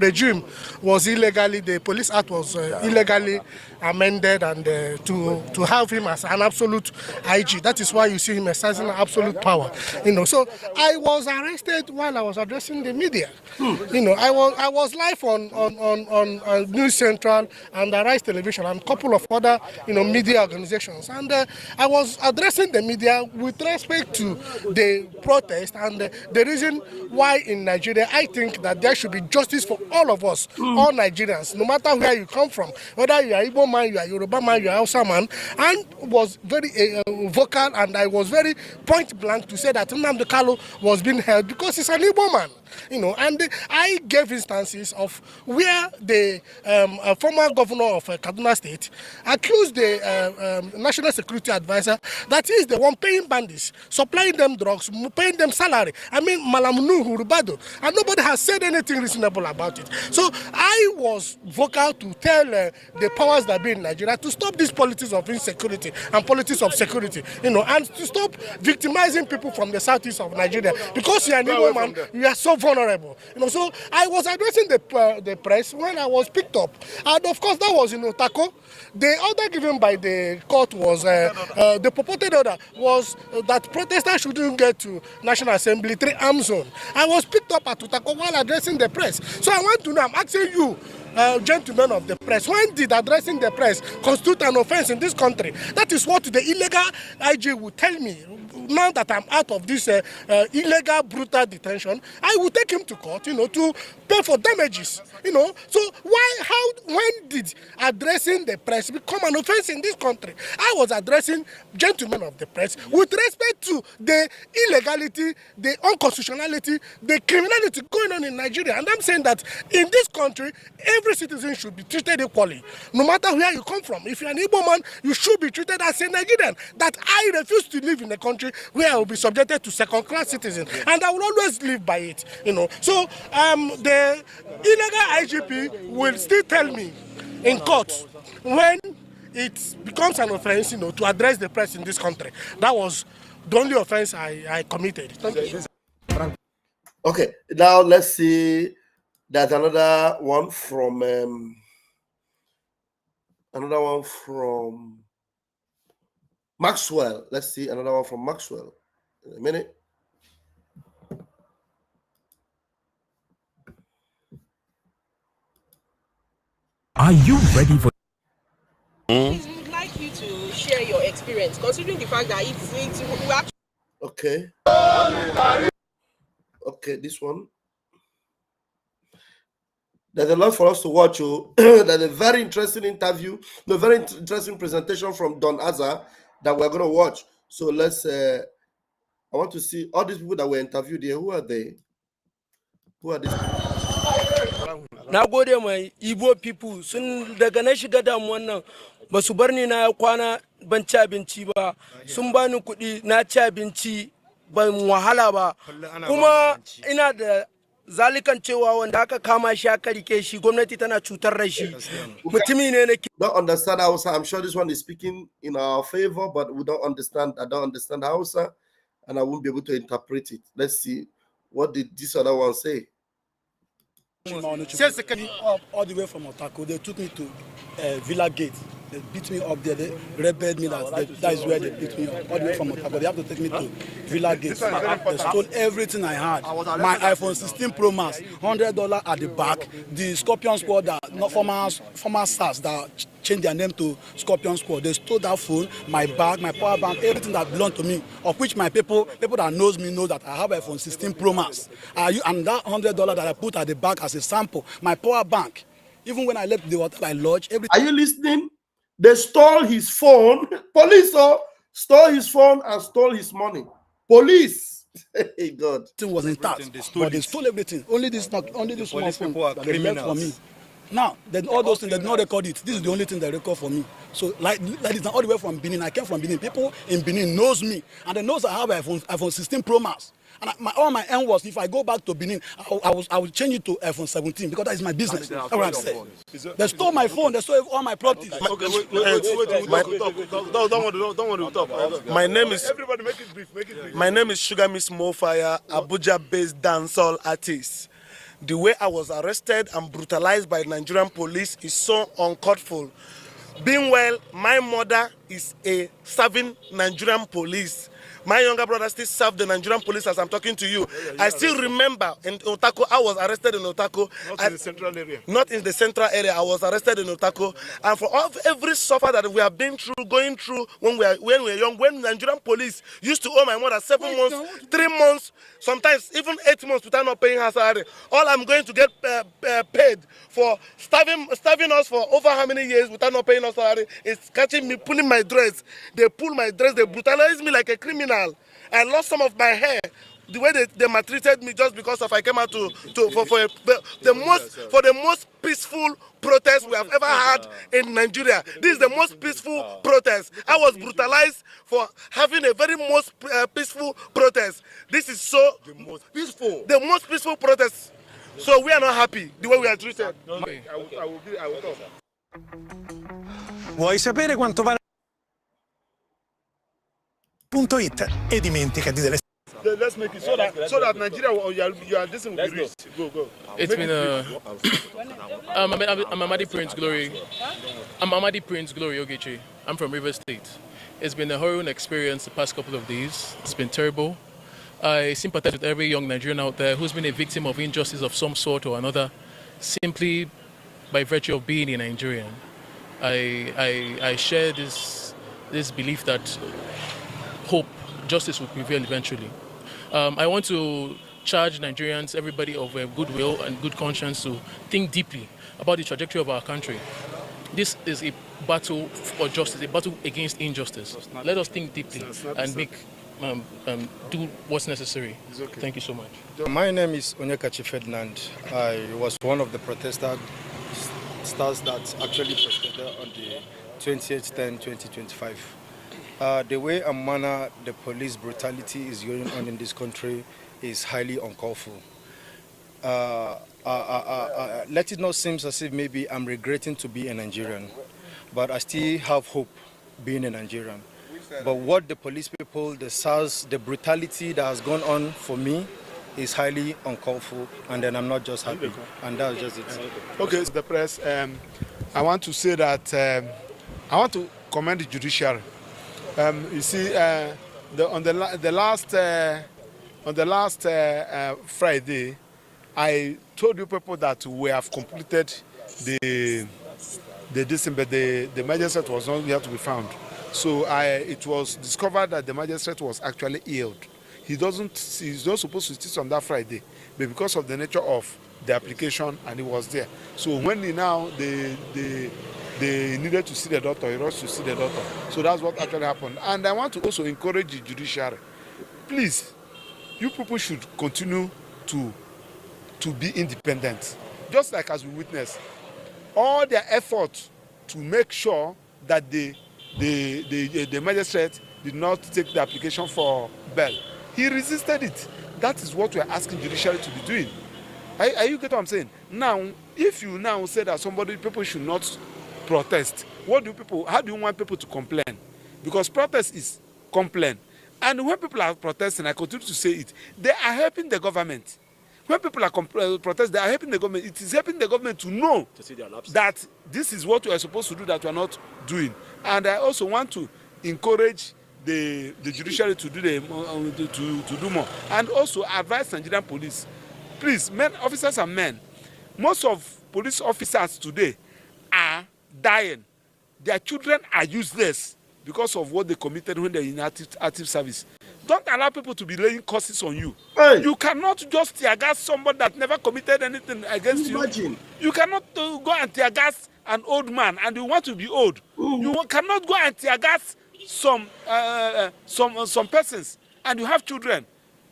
regime was illegally, the Police Act was illegally amended, and to have him as an absolute IG, that is why you see him exercising absolute power. So I was arrested while I was addressing the media. I was live on News Central and Arise Television and a couple of other media organizations, and I was addressing the media with respect to the protest and the reason why in Nigeria I think that there should be justice for all of us, all Nigerians, no matter where you come from, whether you are Igbo man, you are Yoruba man, you are Hausa man, and was very vocal, and I was very point blank to say that Nnamdi Kanu was being held because he's an Igbo man. And I gave instances of where the former governor of Kaduna State accused the National Security Advisor that he is the one paying bandits, supplying them drugs, paying them salary. I mean, Malamunu Hurubado, and nobody has said anything reasonable about it. So I was vocal to tell the powers that be in Nigeria to stop this politics of insecurity and politics of security, and to stop victimizing people from the southeast of Nigeria, because you are an Igbo man, you are so vulnerable. So I was addressing the press when I was picked up, and of course that was in Otako. The order given by the court was the purported order was that protesters shouldn't get to National Assembly 3-arm zone. I was picked up at Otako while addressing the press. So I want to know, I'm asking you, gentlemen of the press, when did addressing the press constitute an offense in this country? That is what the illegal IG would tell me. Now that I'm out of this illegal, brutal detention, I will take him to court, to pay for damages, So when did addressing the press become an offense in this country? I was addressing gentlemen of the press with respect to the illegality, the unconstitutionality, the criminality going on in Nigeria. And I'm saying that in this country, every citizen should be treated equally, no matter where you come from. If you're an Igbo man, you should be treated as a Nigerian. That I refuse to live in a country where I will be subjected to second-class citizens, and I will always live by it. So the illegal IGP will still tell me in court when it becomes an offense, to address the press in this country. That was the only offense I committed. Thank you. Okay, now let's see. There's another one from Maxwell. Let's see another one from Maxwell in a minute. Are you ready for? We would like you to share your experience, considering the fact that it's actually. Okay. Okay, this one. There's a lot for us to watch. There's a very interesting interview, a very interesting presentation from Don Azar that we're going to watch. So let's, I want to see all these people that were interviewed here. Who are they? Who are these people? Na gode mai Igbo people sun daga na shiga damuwan nan ba su bar ni na kwana ban ci abinci ba, sun bani kuɗi na ci abinci ban wahala ba, kuma ina da zalikan cewa wanda aka kama shi aka rike shi gwamnati tana cutar da shi mutumi ne nake. Don't understand Hausa. I'm sure this one is speaking in our favor, but we don't understand. I don't understand Hausa, and I won't be able to interpret it. Let's see, what did this other one say? Since they came up all the way from Otako, they took me to Villa Gate. They beat me up there. They rebelled me. That is where they beat me up. All the way from Otago. They have to take me to Villa Gate. They stole everything I had. My iPhone 16 Pro Max, $100 at the back. The Scorpion Squad, that not former SARS that changed their name to Scorpion Squad. They stole that phone, my bag, my power bank, everything that belonged to me. Of which my people that knows me know that I have iPhone 16 Pro Max. And that $100 that I put at the back as a sample, my power bank. Even when I left the hotel, I lodged everything. Are you listening? They stole his phone. Police stole his phone and stole his money. Police. Hey God. It was intact, but they stole everything. Only this small phone that they left for me. Now, then all those things, they did not record it. This is the only thing they record for me. So, like this, all the way from Benin, I came from Benin. People in Benin knows me, and they knows I have iPhone 16 Pro Max. And all my aim was, if I go back to Benin, I will change it to iPhone 17 because that is my business. That's what I'm saying. They stole my phone. They stole all my properties. Don't want to talk. My name is. Everybody, make it brief. Make it brief. My name is Sugar Miss Mofire, Abuja-based dancehall artist. The way I was arrested and brutalized by Nigerian police is so uncalled for. Being well, my mother is a serving Nigerian police. My younger brother still served the Nigerian police as I'm talking to you. I still remember in Otako, I was arrested in Otako. Not in the central area. Not in the central area. I was arrested in Otako. And for every suffer that we have been through, going through when we were young, when Nigerian police used to owe my mother 7 months, 3 months, sometimes even 8 months without not paying her salary. All I'm going to get paid for starving us for over how many years without not paying us salary is catching me, pulling my dress. They pull my dress, they brutalize me like a criminal. I lost some of my hair. The way they maltreated me just because I came out for the most peaceful protest we have ever had in Nigeria. This is the most peaceful protest. I was brutalized for having a very most peaceful protest. This is so the most peaceful protest. So we are not happy the way we are treated. I will talk. Vuoi sapere quanto vale .it e dimenticati delle. Let's make it so that Nigeria, you are listening with Greece. Go. It's been I'm Amadi Prince Glory. I'm Amadi Prince Glory Ogechi. I'm from River State. It's been a horrible experience the past couple of days. It's been terrible. I sympathize with every young Nigerian out there who's been a victim of injustice of some sort or another, simply by virtue of being a Nigerian. I share this belief that hope, justice will prevail eventually. I want to charge Nigerians, everybody of goodwill and good conscience, to think deeply about the trajectory of our country. This is a battle for justice, a battle against injustice. Let us think deeply and make do what's necessary. Okay. Thank you so much. My name is Onyekachi Ferdinand. I was one of the protesters that actually protested on the 28/10/2025. The way and manner the police brutality is going on in this country is highly uncalled for. Let it not seem as if maybe I'm regretting to be a Nigerian, but I still have hope being a Nigerian. But what the police people, the SARS, the brutality that has gone on for me is highly uncalled for, and then I'm not just happy, and that's just it. Okay, the press, I want to say that I want to commend the judiciary. You see, on the last Friday, I told you people that we have completed the December. The magistrate was not here to be found. So it was discovered that the magistrate was actually ill. He's not supposed to sit on that Friday, but because of the nature of the application, and he was there. So when they needed to see the doctor, he rushed to see the doctor. So that's what actually happened. And I want to also encourage the judiciary. Please, you people should continue to be independent. Just like as we witnessed, all their efforts to make sure that the magistrate did not take the application for bail. He resisted it. That is what we are asking judiciary to be doing. Are you get what I'm saying? Now, if you now say that people should not protest, how do you want people to complain? Because protest is complain. And when people are protesting, I continue to say it, they are helping the government. When people are protest, they are helping the government. It is helping the government to know that this is what we are supposed to do that we are not doing. And I also want to encourage the judiciary to do to do more, and also advise Nigerian police, please, men, officers and men. Most of police officers today are dying. Their children are useless because of what they committed when they're in active service. Don't allow people to be laying curses on you. Hey. You cannot just tear gas somebody that never committed anything against you. Imagine. You cannot go and tear gas an old man and you want to be old. You cannot go and tear gas some persons and you have children.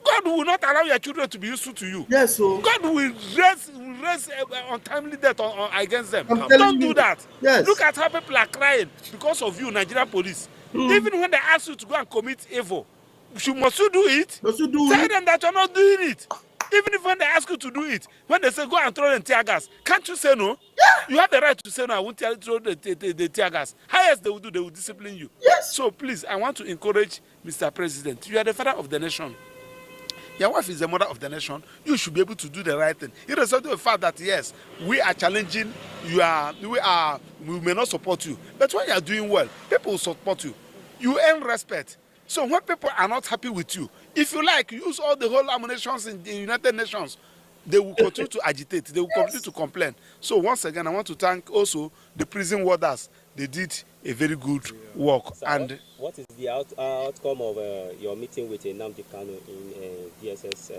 God will not allow your children to be useful to you. Yes, so God will raise untimely death against them. Don't do that. Yes. Look at how people are crying because of you, Nigerian police. Even when they ask you to go and commit evil, must you do it? Must you do Tell them that you're not doing it. Even if when they ask you to do it, when they say go and throw in tear gas, can't you say no? Yeah. You have the right to say no, I won't throw the tear gas. Highest they will do, they will discipline you. Yes. So please, I want to encourage Mr. President. You are the father of the nation. Your wife is the mother of the nation. You should be able to do the right thing. Irrespective of the fact that yes, we are challenging, we may not support you. But when you are doing well, people will support you. You earn respect. So when people are not happy with you, if you like, use all the whole ammunitions in the United Nations. They will continue to agitate. They will continue to complain. So once again, I want to thank also the prison warders. They did a very good work. So and what is the outcome of your meeting with Nnamdi Kanu in DSS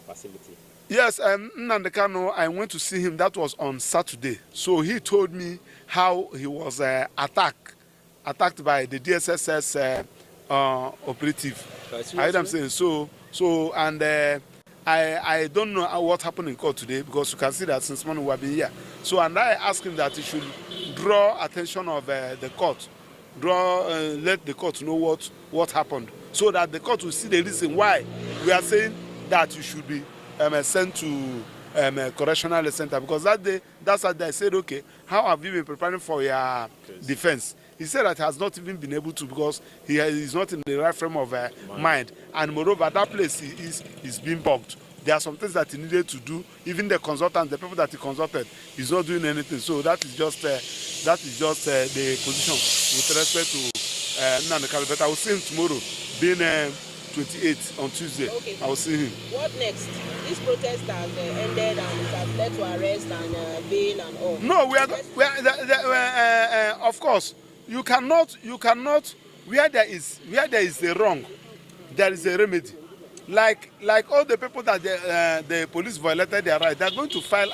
facility? Yes, Nnamdi Kanu, I went to see him. That was on Saturday. So he told me how he was attacked by the DSS operative. I heard them saying so. And I don't know what happened in court today because you can see that since morning we have been here. So and I asked him that he should draw attention of the court, let the court know what happened, so that the court will see the reason why we are saying that you should be sent to correctional center. Because that's what I said, okay, how have you been preparing for your defense? He said that he has not even been able to because he is not in the right frame of mind. And moreover, that place is being bugged. There are some things that he needed to do. Even the consultant, the people that he consulted, he's not doing anything. So that is just the position with respect to Nnamdi Kanu. But I will see him tomorrow, being 28 on Tuesday. Okay. I will see him. What next? This protest has ended and it has led to arrest and bail and all. No, we are of course. You cannot. Where there is a wrong, there is a remedy. Like all the people that the police violated their right, they are going to file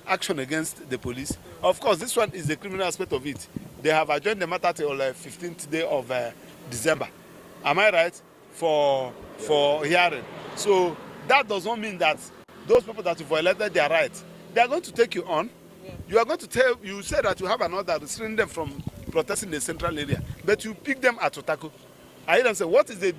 action against the police. Of course, this one is the criminal aspect of it. They have adjourned the matter till 15th day of December. Am I right? For hearing. So that does not mean that those people that violated their rights, they are going to take you on. Yeah. You are going to you say that you have an order restraining them from protesting in the central area, but you pick them at Otaku. I hear them say, what is the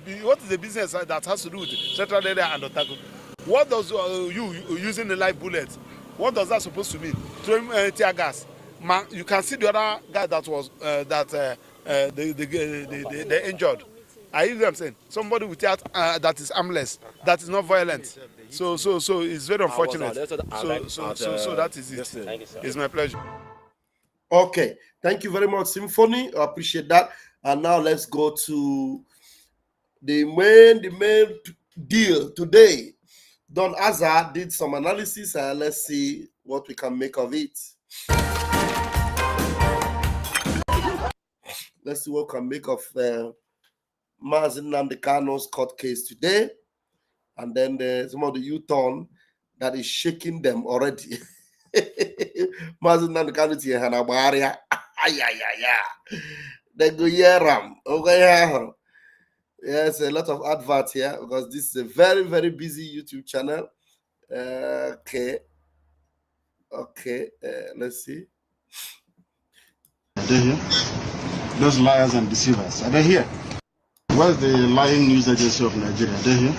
business that has to do with the central area and Otaku? What does you using the live bullet? What does that supposed to mean? Throwing tear gas. Man, you can see the other guy that was they injured. I hear them saying somebody with that is armless, that is not violent. So it's very unfortunate. So that is it. It's my pleasure. Okay, thank you very much, Symphony. I appreciate that. And now let's go to the main deal today. Don Azar did some analysis, and let's see what we can make of it. Let's see what we can make of Mazi Nnamdi Kanu's court case today, and then some of the U-turn that is shaking them already. Mazi Nnamdi Kanu tie hana baria. They go yeram. Okay. Yes, a lot of adverts here because this is a very, very busy YouTube channel. Okay, let's see. Are they here? Those liars and deceivers, are they here? Where's the lying news agency of Nigeria? Are they here?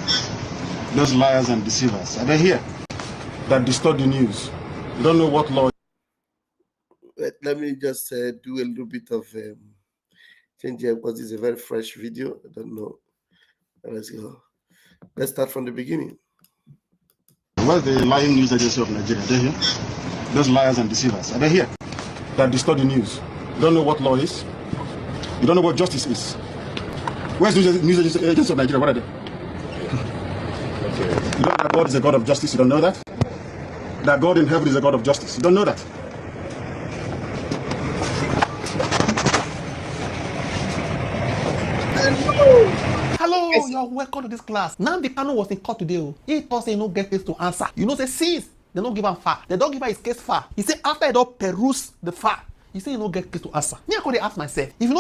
Those liars and deceivers, are they here? That distort the news. You don't know what law. Let me just do a little bit of change here because this is a very fresh video. I don't know. Let's go. Let's start from the beginning. Where's the lying news agency of Nigeria? They're here. Those liars and deceivers. Are they here? That distort the news. You don't know what law is. You don't know what justice is. Where's the news agency of Nigeria? What are they? You know that God is a God of justice. You don't know that? That God in heaven is a God of justice. You don't know that? Hello, you're welcome to this class. Nnamdi Kanu was in court today. He thought he no get case to answer. You know, say since they don't give him far, they don't give him his case far. He say after he don't peruse the far, he say he no get case to answer. Me, I could ask myself, if you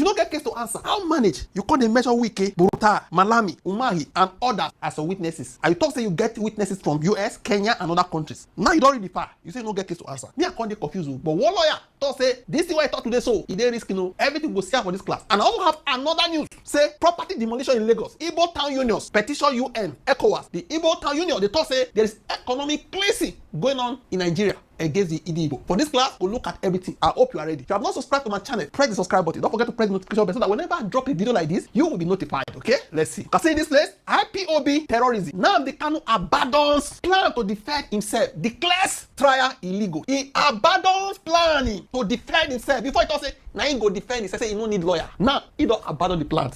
don't get case to answer, how manage? You call the measure Wike, Buruta, Malami, Umahi, and others as your witnesses. And you talk say you get witnesses from US, Kenya, and other countries. Now you don't read the far. You say you no get case to answer. Me, I can't get confused. But one lawyer talk say this is why I talk today, so he didn't risk, you know, everything will see for this class. And I also have another news. Say property demolition in Lagos. Igbo Town Unions petition UN, ECOWAS. The Igbo Town Union, they talk say there is economic cleansing going on in Nigeria against the Igbo. For this class, we'll look at everything. I hope you are ready. If you have not subscribed to my channel, press the subscribe button. Don't forget to press the notification bell so that whenever I drop a video like this, you will be notified. Okay? Let's see. You can see this place, IPOB terrorism. Nnamdi Kanu abandons plan to defend himself, declares trial illegal. He abandons planning to defend himself. Before he talk say, now he go defend himself, say he no need lawyer. Now he don't abandon the plan.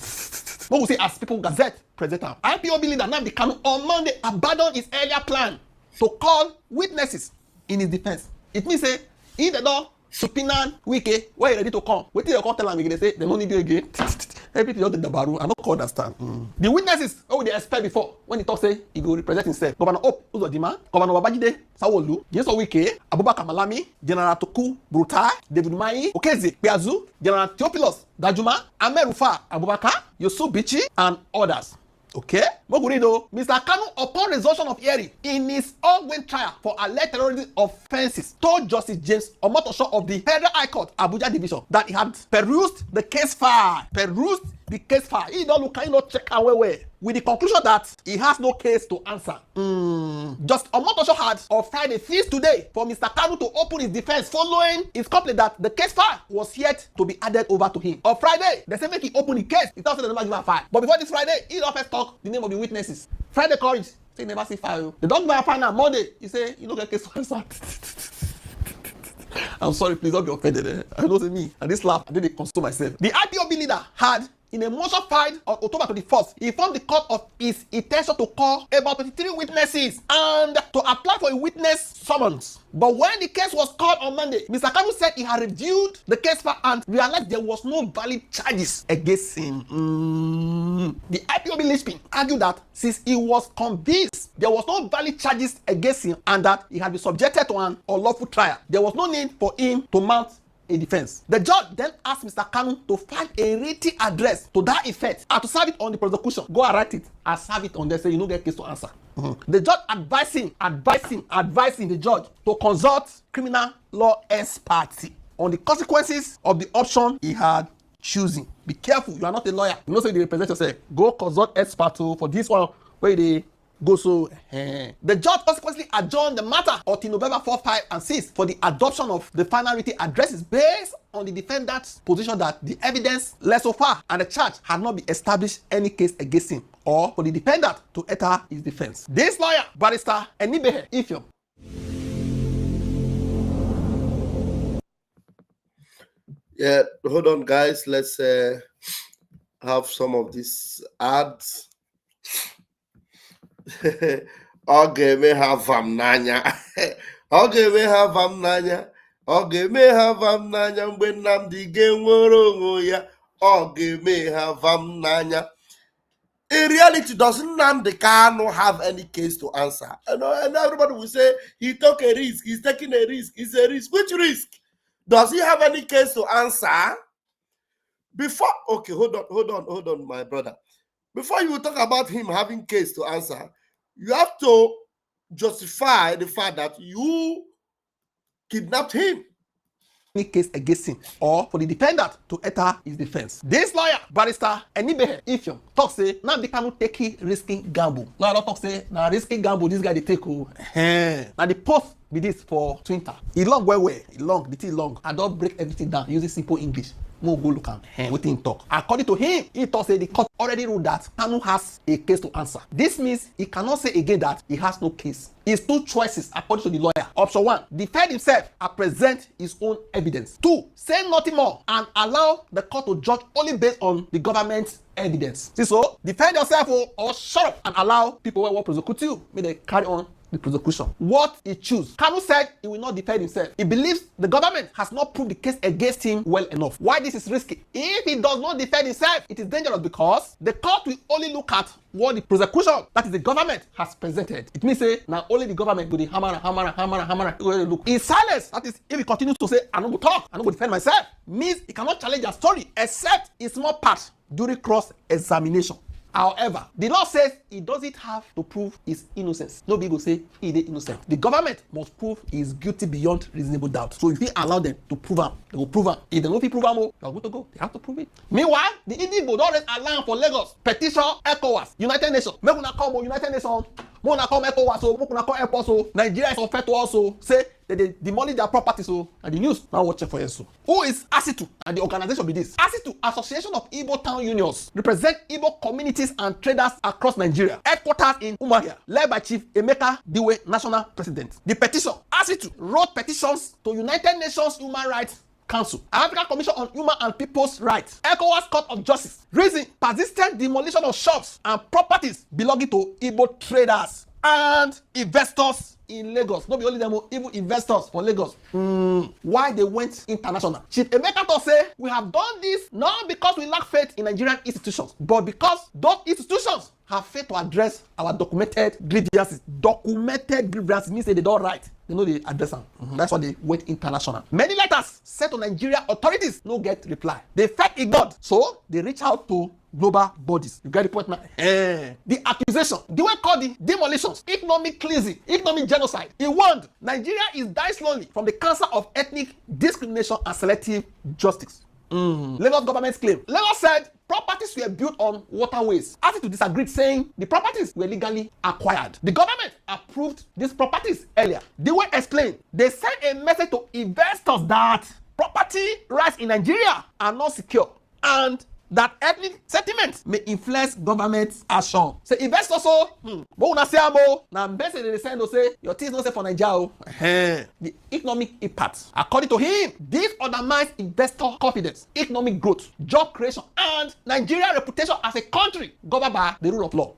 What we say as People Gazette present him. IPOB leader Nnamdi Kanu on Monday abandoned his earlier plan to call witnesses in his defense. It means say if they don't subpoena Wike, why you ready to come? Wait till they come tell them again, they say they don't need you again. Everything just the baru. I don't understand. The witnesses, what would they expect before when he talk say he go represent himself? Governor Hope Uzodinma, Governor Babajide Sanwo-Olu, Nyesom Wike, Abubakar Malami, General Toku Brutai, David Umahi, Okezie Ikpeazu, General Theophilus Dajuma, Ahmed Rufai Abubakar, Yusuf Bichi, and others. Okay? Mogurido, Mr. Kanu, upon resolution of hearing in his ongoing trial for alleged terrorism offenses, told Justice James Omotosho of the Federal High Court, Abuja Division, that he had perused the case file. He don't look, he don't check away. With the conclusion that he has no case to answer. Just Omotosho had on Friday 5th today for Mr. Kanu to open his defense following his complaint that the case file was yet to be added over to him. On Friday, they say make he open the case. He thought they never give a file. But before this Friday, he don't first talk the name of the witnesses. Friday courage, say never see file. They don't give a file now. Monday, he say you don't get case to answer. I'm sorry, please don't be offended. I know it's me. And this laugh, I didn't console myself. The IPOB leader had, in a motion filed on October 21st, he informed the court of his intention to call about 23 witnesses and to apply for a witness summons. But when the case was called on Monday, Mr. Kanu said he had reviewed the case file and realized there was no valid charges against him. The IPOB linchpin argued that since he was convinced there was no valid charges against him and that he had been subjected to an unlawful trial, there was no need for him to mount a defense. The judge then asked Mr. Kanu to file a written address to that effect and to serve it on the prosecution. Go and write it and serve it on there, say you don't get case to answer. The judge advising the judge to consult criminal law experts on the consequences of the option he had choosing. Be careful, you are not a lawyer. You know, so you represent yourself. Go consult experts for this one where they go so. The judge consequently adjourned the matter until November 4, 5, and 6 for the adoption of the final written addresses based on the defendant's position that the evidence led so far and the charge had not been established any case against him, or for the defendant to enter his defense. This lawyer, Barrister Enibehe Ifeom. Yeah, hold on, guys. Let's have some of these ads. Oge me have nanya. Oge me have nanya. Oge me have nanya. Mgbe Nnamdi ga-enwere onwe ya. Oge me have nanya. In reality, doesn't Nnamdi Kanu have any case to answer? And everybody will say he took a risk. He's taking a risk. It's a risk. Which risk? Does he have any case to answer? Before, okay, hold on, my brother. Before you talk about him having case to answer, you have to justify the fact that you kidnapped him. Any case against him, or for the defendant to enter his defense. This lawyer, Barrister Enibehe Ifeom, talk say Nnamdi Kanu taking risky gamble. Lawyer don't talk say na risky gamble this guy dey take. Now the post be this for Twitter. He long well. He long, the thing long. I don't break everything down using simple English. Mo go look am. Wetin him talk. According to him, he thought say the court already ruled that Kanu has a case to answer. This means he cannot say again that he has no case. His two choices, according to the lawyer. Option 1, defend himself and present his own evidence. 2, say nothing more and allow the court to judge only based on the government's evidence. See, so defend yourself or shut up and allow people who will prosecute you, may they carry on the prosecution. What he choose? Kanu said he will not defend himself. He believes the government has not proved the case against him well enough. Why this is risky? If he does not defend himself, it is dangerous because the court will only look at what the prosecution, that is the government, has presented. It means say now only the government will hammer look. In silence, that is if he continues to say I no go talk, I no go defend myself, means he cannot challenge their story except in small part during cross-examination. However, the law says he doesn't have to prove his innocence. Nobody will say he is innocent. The government must prove he is guilty beyond reasonable doubt. So if he allow them to prove him, they will prove him. If they don't prove him, they are good to go. They have to prove it. Meanwhile, the Igbo don't raise alarm for Lagos. Petition ECOWAS, United Nations. Make una come United Nations. Make una come ECOWAS. So make una come ECOWAS. So Nigeria is unfair to also say they demolish their properties. So and the news now watching for you. So who is ASITU and the organization be this? ASITU, Association of Igbo Town Unions, represent Igbo communities and traders across Nigeria. Headquarters in Umuahia, led by Chief Emeka Diwe, national president. The petition, ASITU wrote petitions to United Nations Human Rights Council, African Commission on Human and People's Rights, ECOWAS Court of Justice. Reason: persistent demolition of shops and properties belonging to Igbo traders and investors in Lagos. Not be only them, even investors for Lagos. Why they went international? Chief Emeka to say we have done this not because we lack faith in Nigerian institutions, but because those institutions have failed to address our documented grievances. Documented grievances means they don't write. They know they address them. That's why they went international. Many letters sent to Nigeria authorities no get reply. They felt ignored, so they reach out to global bodies. You get the point now? The accusation, the way called the demolitions, economic cleansing, economic genocide. He warned Nigeria is dying slowly from the cancer of ethnic discrimination and selective justice. Lagos government claim. Lagos said properties were built on waterways. ASITU disagreed, saying the properties were legally acquired. The government approved these properties earlier. The way explained, they sent a message to investors that property rights in Nigeria are not secure and that ethnic sentiments may influence government action. Say investors but una say amo na message they send to say your things not safe for Nigeria. The economic impact. According to him, this undermines investor confidence, economic growth, job creation, and Nigeria's reputation as a country governed by the rule of law.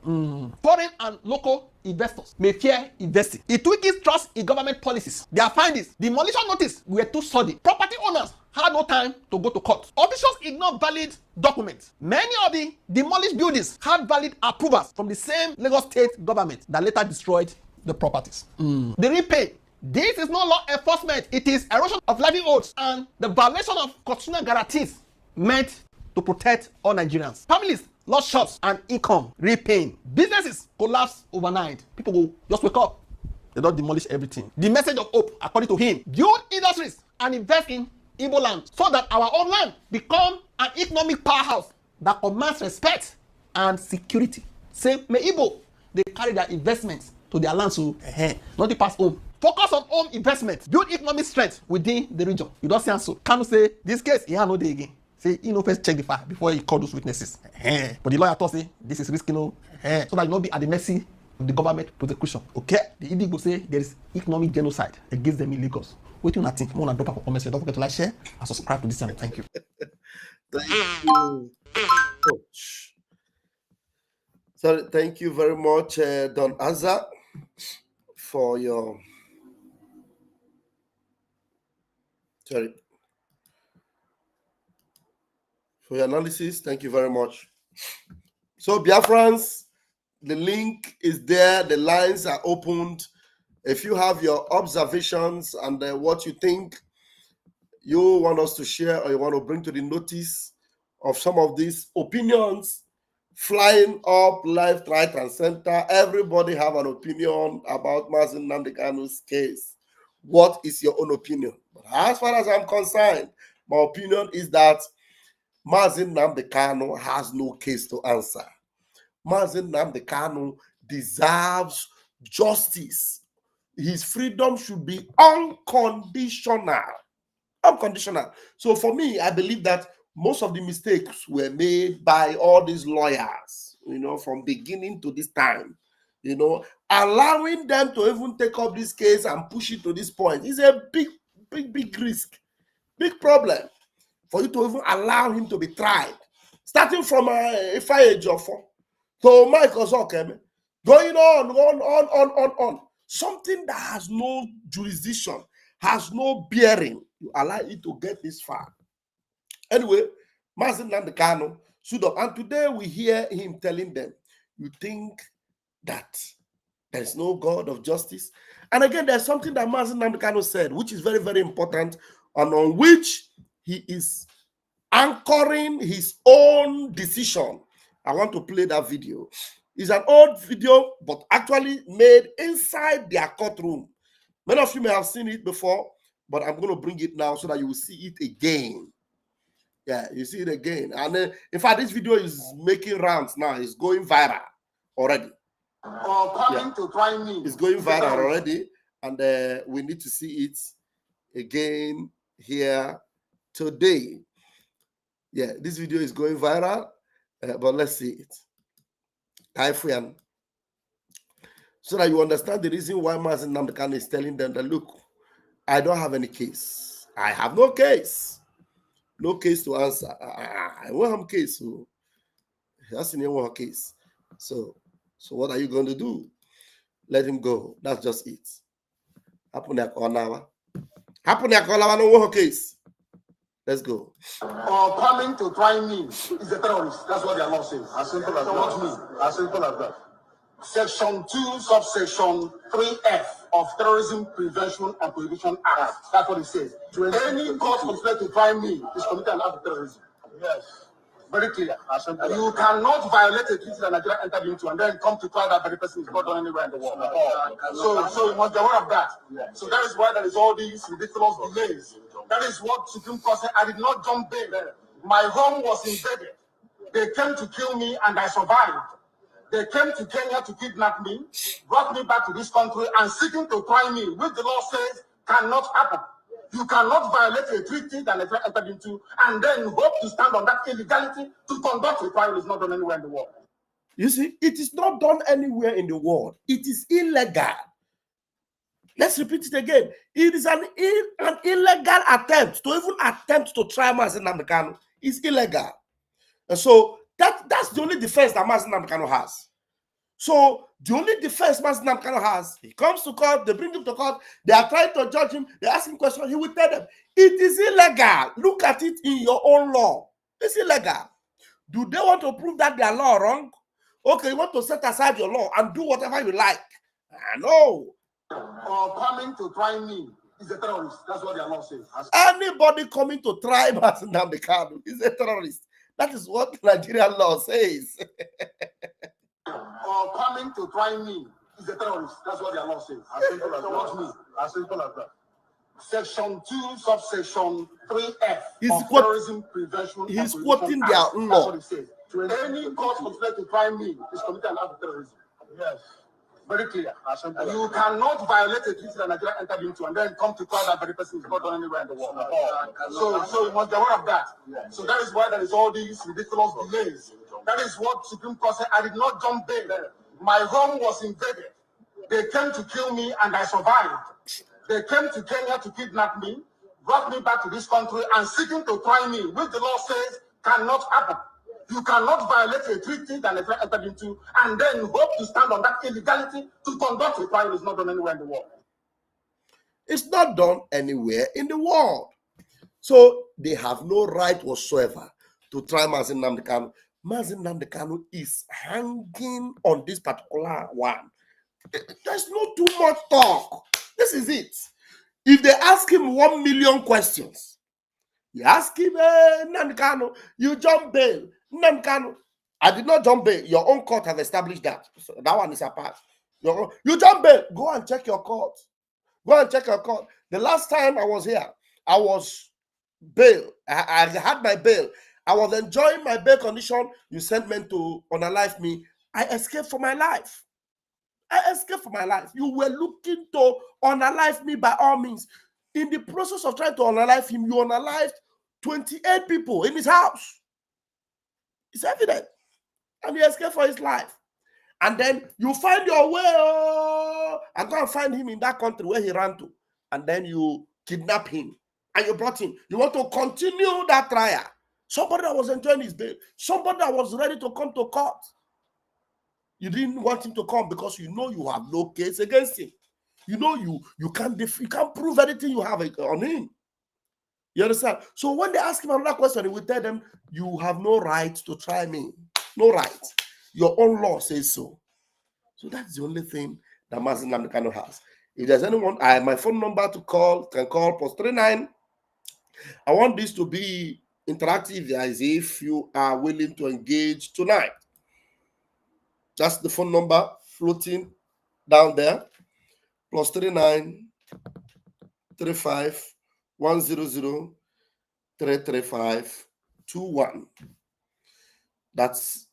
Foreign and local investors may fear investing. It weakens trust in government policies. Their findings: demolition notice were too sudden. Property owners had no time to go to court. Officials ignored valid documents. Many of the demolished buildings had valid approvals from the same Lagos state government that later destroyed the properties. The repay. This is not law enforcement. It is erosion of livelihoods and the violation of constitutional guarantees meant to protect all Nigerians. Families lost jobs and income, repaying. Businesses collapse overnight. People go just wake up. They don't demolish everything. The message of hope, according to him: build industries and invest in Igbo land so that our own land become an economic powerhouse that commands respect and security. Say, may Igbo, they carry their investments to their land, so not to pass home. Focus on home investment, build economic strength within the region. You don't say so. Kanu say this case, he had no day again. Say, you know, first check the file before he call those witnesses. But the lawyer thought say this is risky, so that you not be at the mercy of the government prosecution. Okay? The Igbo say there is economic genocide against them in Lagos. What do you think? More than drop a comment. Don't forget to like, share, and subscribe to this channel. Thank you. Thank you. So thank you very much, Don Azza, for your analysis. Thank you very much. So Biafrans, the link is there. The lines are opened. If you have your observations and what you think you want us to share or you want to bring to the notice of some of these opinions flying up left, right, and center, everybody have an opinion about Mazi Nnamdi Kanu's case. What is your own opinion? But as far as I'm concerned, my opinion is that Mazi Nnamdi Kanu has no case to answer. Mazi Nnamdi Kanu deserves justice. His freedom should be unconditional. Unconditional. So for me, I believe that most of the mistakes were made by all these lawyers, from beginning to this time. Allowing them to even take up this case and push it to this point is a big risk, big problem for you to even allow him to be tried. Starting from Ifeanyi Ejiofor to Mike Ozokeme, going on. Something that has no jurisdiction, has no bearing, you allow it to get this far. Anyway, Mazi Nnamdi Kanu stood up, and today we hear him telling them, you think that there's no God of justice? And again, there's something that Mazi Nnamdi Kanu said, which is very, very important, and on which he is anchoring his own decision. I want to play that video. It's an old video, but actually made inside their courtroom. Many of you may have seen it before, but I'm going to bring it now so that you will see it again. Yeah, you see it again. And in fact, this video is making rounds now. It's going viral already. Coming to try me. It's going viral already, and we need to see it again here today. Yeah, this video is going viral, but let's see it. So that you understand the reason why Mazi Nnamdi Kanu is telling them that, look, I don't have any case. I have no case. No case to answer. I won't have a case. So that's in one case. So what are you going to do? Let him go. That's just it. Happen no case. Let's go. Coming to try me is a terrorist. That's what they are not saying. As simple as that. Not me. As simple as that. Section 2, subsection 3F of Terrorism Prevention and Prohibition Act. That's what it says. To any court considered to try me is committed an act of terrorism. Yes. Very clear. You cannot violate a treaty that Nigeria entered into and then come to try that very person is not done anywhere in the world. So you must be aware of that. So that is why there is all these ridiculous delays. That is what Supreme Court said. I did not jump bail. My home was invaded. They came to kill me and I survived. They came to Kenya to kidnap me, brought me back to this country and seeking to try me, which the law says cannot happen. You cannot violate a treaty that Nigeria entered into and then hope to stand on that illegality to conduct a trial. Is not done anywhere in the world. You see, it is not done anywhere in the world. It is illegal. Let's repeat it again. It is an illegal attempt to even attempt to try Mazi Nnamdi Kanu. It's illegal. And so that's the only defense that Mazi Nnamdi Kanu has. So the only defense Mazi Nnamdi Kanu has, he comes to court, they bring him to court, they are trying to judge him, they ask him questions, he will tell them, it is illegal. Look at it in your own law. It's illegal. Do they want to prove that their law wrong? Okay, you want to set aside your law and do whatever you like. No. Coming to try me is a terrorist. That's what they are not saying. Anybody coming to try Mazi Nnamdi Kanu is a terrorist. That is what Nigerian law says. Coming to try me is a terrorist. That's what they are not saying. As simple as that. Not me. As simple as that. Section 2, subsection 3F of Terrorism Prevention. He's quoting their law. That's what it says. To any court considered to try me is committed an act of terrorism. Yes. Very clear. You cannot violate a treaty that Nigeria entered into and then come to try that very person is not done anywhere in the world. So you must be aware of that. So that is why there is all these ridiculous delays. That is what Supreme Court said. I did not jump bail. My home was invaded. They came to kill me and I survived. They came to Kenya to kidnap me, brought me back to this country and seeking to try me, which the law says cannot happen. You cannot violate a treaty that Nigeria entered into and then hope to stand on that illegality to conduct a trial. Is not done anywhere in the world. It's not done anywhere in the world. So they have no right whatsoever to try Mazi Nnamdi Kanu. Mazi Nnamdi Kanu is hanging on this particular one. There's no too much talk. This is it. If they ask him 1 million questions, you ask him, Nnamdi Kanu, you jump bail. Nnamdi Kanu, I did not jump bail. Your own court have established that. So that one is apart. You jump bail. Go and check your court. Go and check your court. The last time I was here, I was bail. I had my bail. I was enjoying my bail condition. You sent men to unalive me. I escaped for my life. I escaped for my life. You were looking to unalive me by all means. In the process of trying to unalive him, you unalived 28 people in his house. It's evident. And he escaped for his life. And then you find your way and go and find him in that country where he ran to. And then you kidnap him. And you brought him. You want to continue that trial. Somebody that was enjoying his bail. Somebody that was ready to come to court. You didn't want him to come because you know you have no case against him. You know you can't prove anything you have on him. You understand? So when they ask him another question, he will tell them, you have no right to try me. No right. Your own law says so. So that's the only thing that Mazi Nnamdi Kanu has. If there's anyone, my phone number to call, can call +39. I want this to be interactive as if you are willing to engage tonight. That's the phone number floating down there. +39 35 100 335 21. That's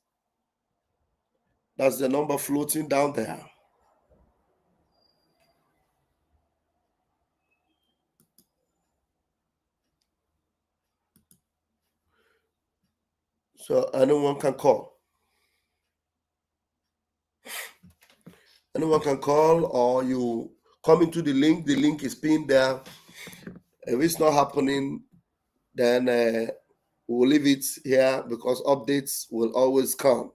the number floating down there. So anyone can call. Anyone can call, or you come into the link. The link is pinned there. If it's not happening, then we'll leave it here because updates will always come.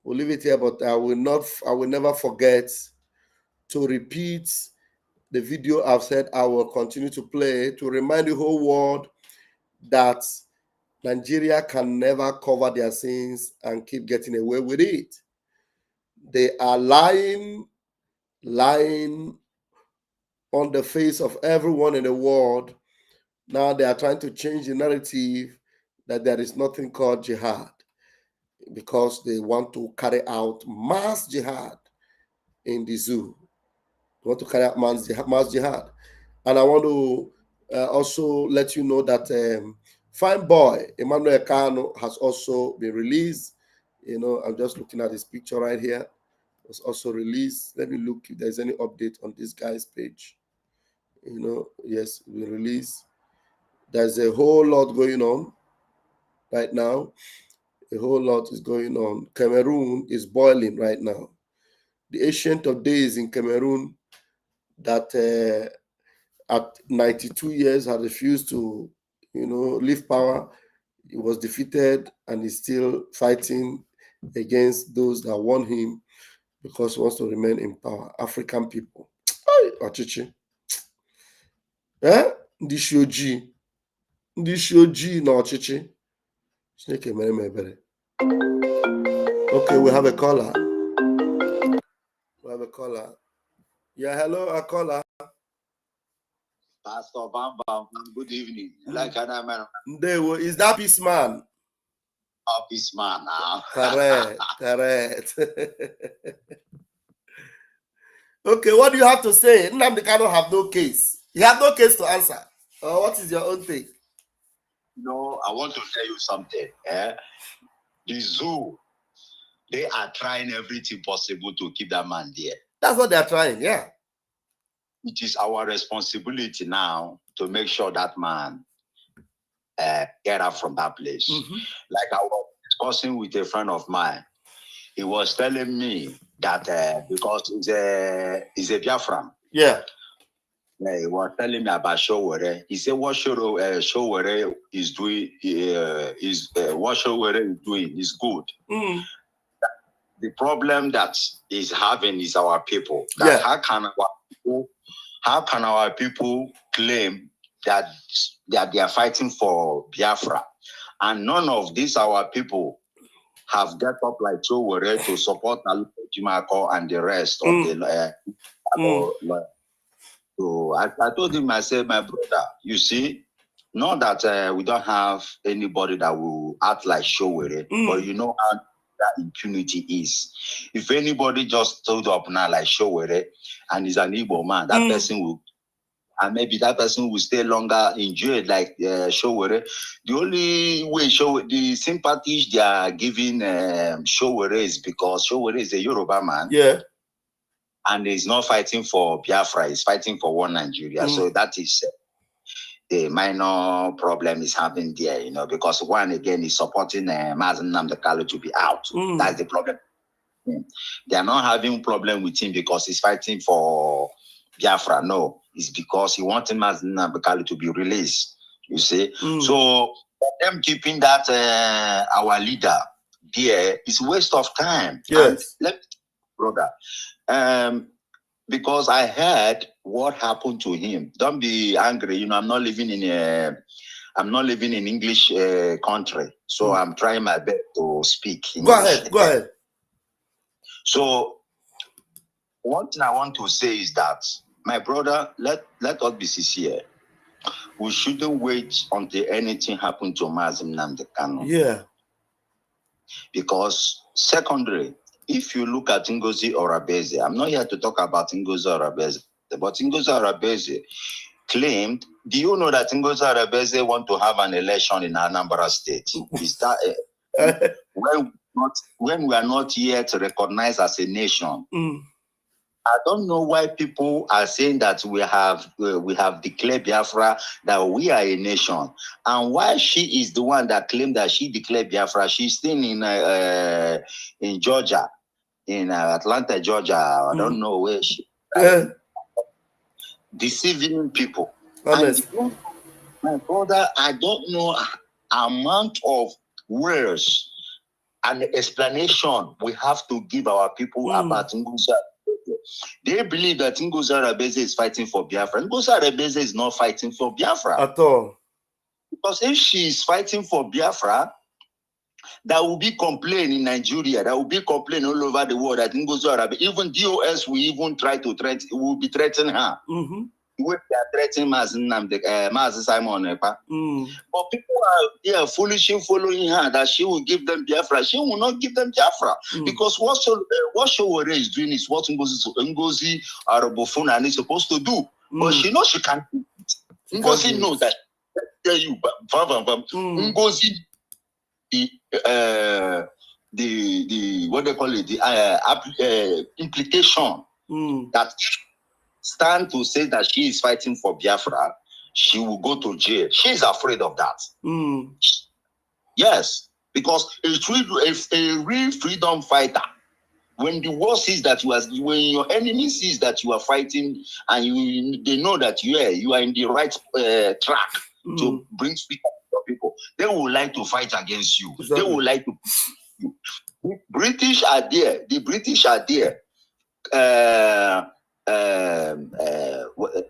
We'll leave it here, but I will never forget to repeat the video I've said I will continue to play to remind the whole world that Nigeria can never cover their sins and keep getting away with it. They are lying on the face of everyone in the world. Now they are trying to change the narrative that there is nothing called jihad because they want to carry out mass jihad in the zoo. They want to carry out mass jihad. And I want to also let you know that fine boy Emmanuel Kanu has also been released. You know, I'm just looking at his picture right here. Was also released. Let me look if there's any update on this guy's page. You know, yes, we released. There's a whole lot going on right now. A whole lot is going on. Cameroon is boiling right now. The ancient of days in Cameroon that at 92 years had refused to, leave power. He was defeated and is still fighting against those that won him because he wants to remain in power. African people. Ọchịchị. Ndị isi ojii na ọchịchị. Chineke mere m ebere. Okay, we have a caller. Yeah, hello, a caller. Pastor Bamba, good evening. Like Ndewo, is that Peace Man? Oh, Peace Man now. Correct. Okay, what do you have to say? Nnamdi Kanu have no case. You have no case to answer. What is your own take? No, I want to tell you something. The zoo, they are trying everything possible to keep that man there. That's what they are trying, yeah. It is our responsibility now to make sure that man get out from that place. Like I was discussing with a friend of mine, he was telling me that because he's a Biafran. Yeah. He was telling me about Sowore. He said what Sowore is doing what Sowore is doing is good. The problem that is having is our people. That how can our people claim that they are fighting for Biafra, and none of these our people have got up like Sowore to support Jimako and the rest of the So I told him, I said, my brother, you see, not that we don't have anybody that will act like Sowore, but you know how that impunity is. If anybody just stood up now like Sowore and is an Igbo man, that person will, and maybe that person will stay longer in jail like Sowore. The only way the sympathies they are giving Sowore is because Sowore is a Yoruba man. Yeah. And he's not fighting for Biafra, he's fighting for one Nigeria. So that is the minor problem is happening there, because one again is supporting Mazi Nnamdi Kanu to be out. That's the problem. They are not having problem with him because he's fighting for Biafra. No, it's because he wants Mazi Nnamdi Kanu to be released. You see, so them keeping that our leader there is waste of time. Yes, brother. Because I heard what happened to him. Don't be angry. I'm not living in English country, so I'm trying my best to speak English. Go ahead. So one thing I want to say is that, my brother, let us be sincere. We shouldn't wait until anything happened to Mazi Nnamdi Kanu. Yeah. Because secondary, if you look at Ngozi Orabeze, I'm not here to talk about Ngozi Orabeze, but Ngozi Orabeze claimed, do you know that Ngozi Orabeze want to have an election in Anambra State? Is that when we are not yet recognized as a nation? I don't know why people are saying that we have declared Biafra, that we are a nation, and why she is the one that claimed that she declared Biafra. She's still in Georgia, in Atlanta, Georgia. I don't know where she. Deceiving people. And my brother, I don't know amount of words and explanation we have to give our people about Ngozi. They believe that Ngozi Orabeze is fighting for Biafra. Ngozi Orabeze is not fighting for Biafra at all. Because if she is fighting for Biafra, there will be complaint in Nigeria. There will be complaint all over the world that Ngozi Orabeze, even DOS will even try to threaten, will be threatening her. They are threatening Mazi Simon Ekpa. But people are foolishly following her that she will give them Biafra. She will not give them Biafra because what Sowore is doing is what Ngozi Arabofuna is supposed to do. But she knows she can't do it. Ngozi knows that. Tell you, Ngozi, the what they call it, the implication that stand to say that she is fighting for Biafra, she will go to jail. She is afraid of that. Yes, because a real freedom fighter, when the world sees that when your enemy sees that you are fighting and they know that you are in the right track to bring speech to people, they will like to fight against you. Exactly. They will like to. The British are there. The British are there.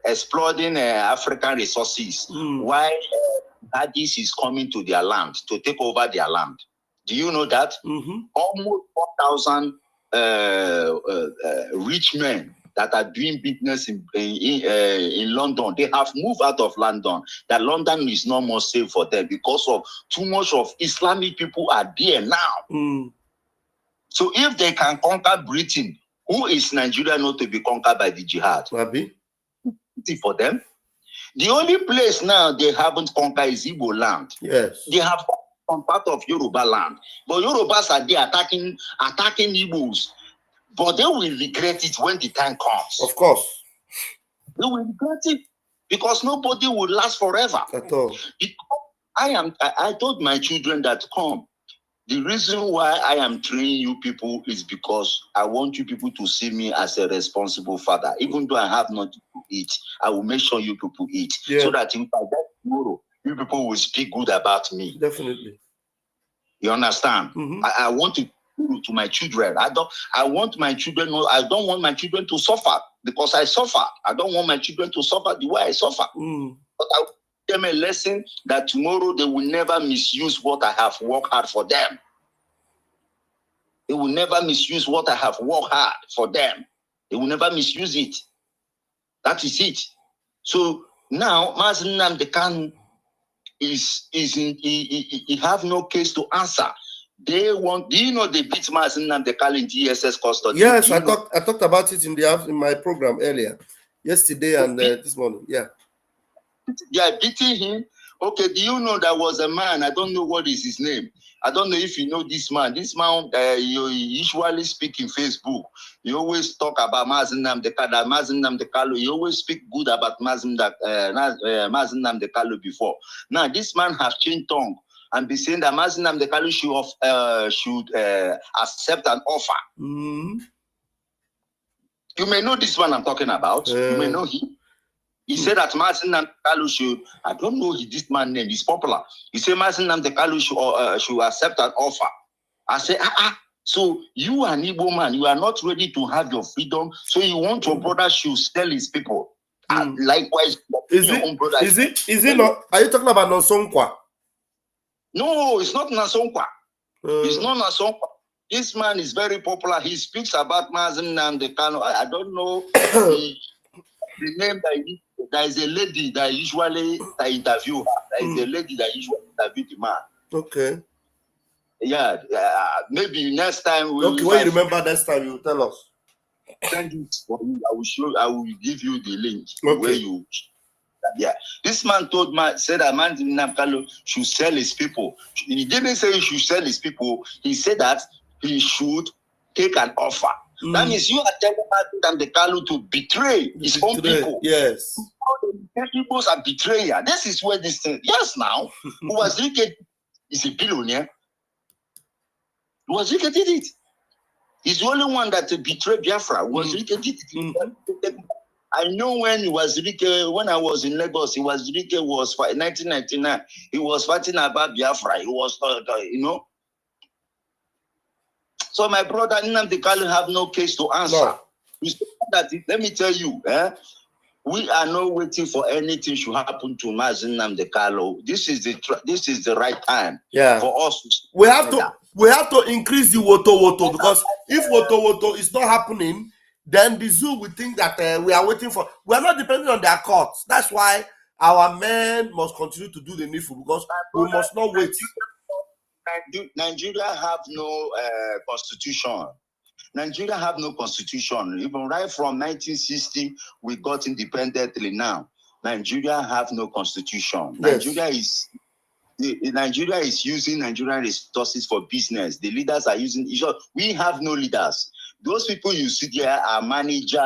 Exploiting African resources. Why Addis is coming to their land to take over their land? Do you know that? Almost 4,000 rich men that are doing business in London, they have moved out of London. That London is no more safe for them because of too much of Islamic people are there now. So if they can conquer Britain, who is Nigeria not to be conquered by the jihad? For them. The only place now they haven't conquered is Igbo land. Yes. They have some part of Yoruba land. But Yorubas are there attacking Igbos. But they will regret it when the time comes. Of course. They will regret it because nobody will last forever. At all. I told my children that come. The reason why I am training you people is because I want you people to see me as a responsible father. Even though I have not to eat, I will make sure you people eat. Yeah. So that if I die tomorrow, you people will speak good about me. Definitely. You understand? I want to my children. I don't want my children to suffer because I suffer. I don't want my children to suffer the way I suffer. But I will give them a lesson that tomorrow they will never misuse what I have worked hard for them. They will never misuse what I have worked hard for them. They will never misuse it. That is it. So now Mazi Nnamdi Kanu he have no case to answer. They want. Do you know they beat Mazi Nnamdi Kanu in DSS custody? Yes, I talked about it in my program earlier, yesterday and this morning. Yeah, they are beating him. Okay, do you know there was a man? I don't know what is his name. I don't know if you know this man. This man, you usually speak in Facebook. You always talk about Mazi Nnamdi Kanu. You always speak good about Mazi Nnamdi Kanu before. Now, this man has changed tongue and be saying that Mazi Nnamdi Kanu should accept an offer. You may know this one I'm talking about. You may know him. He said that Mazi Nnamdi Kanu should, I don't know this man's name, he's popular. He said Mazi Nnamdi Kanu should accept an offer. I said, so you an Igbo man, you are not ready to have your freedom, so you want your brother should sell his people. Likewise, your own brother. Is it not? Are you talking about Nosonkwa? No, it's not Nosonkwa. It's not Nosonkwa. This man is very popular. He speaks about Mazi Nnamdi Kanu. I don't know the name that there is a lady that usually interview her. There is a lady that usually interview the man. Okay. Yeah, maybe next time. When you remember next time, you tell us. Send it for you. I will give you the link where you. Yeah, this man said that Mazi Nnamdi Kanu should sell his people. He didn't say he should sell his people. He said that he should take an offer. That means you are telling Mazi Nnamdi Kanu to betray his own people. Yes. The Igbos are betrayer. This is where this thing. Yes, now Wazirike is a billionaire. Wazirike did it. He's the only one that betrayed Biafra. Wazirike did it. I know when I was in Lagos, Wazirike was 1999. He was fighting about Biafra. He was, So my brother Nnamdi Kanu have no case to answer. No. Let me tell you, we are not waiting for anything to happen to Mazi Nnamdi Kanu. This is the right time for us. We have to increase the woto because if woto is not happening, then the zoo will think that we are waiting for. We are not depending on their courts. That's why our men must continue to do the needful because we must not wait. Nigeria have no constitution. Nigeria have no constitution. Even right from 1960, we got independently now. Nigeria have no constitution. Yes. Nigeria is using Nigerian resources for business. The leaders are using. We have no leaders. Those people you see there are manager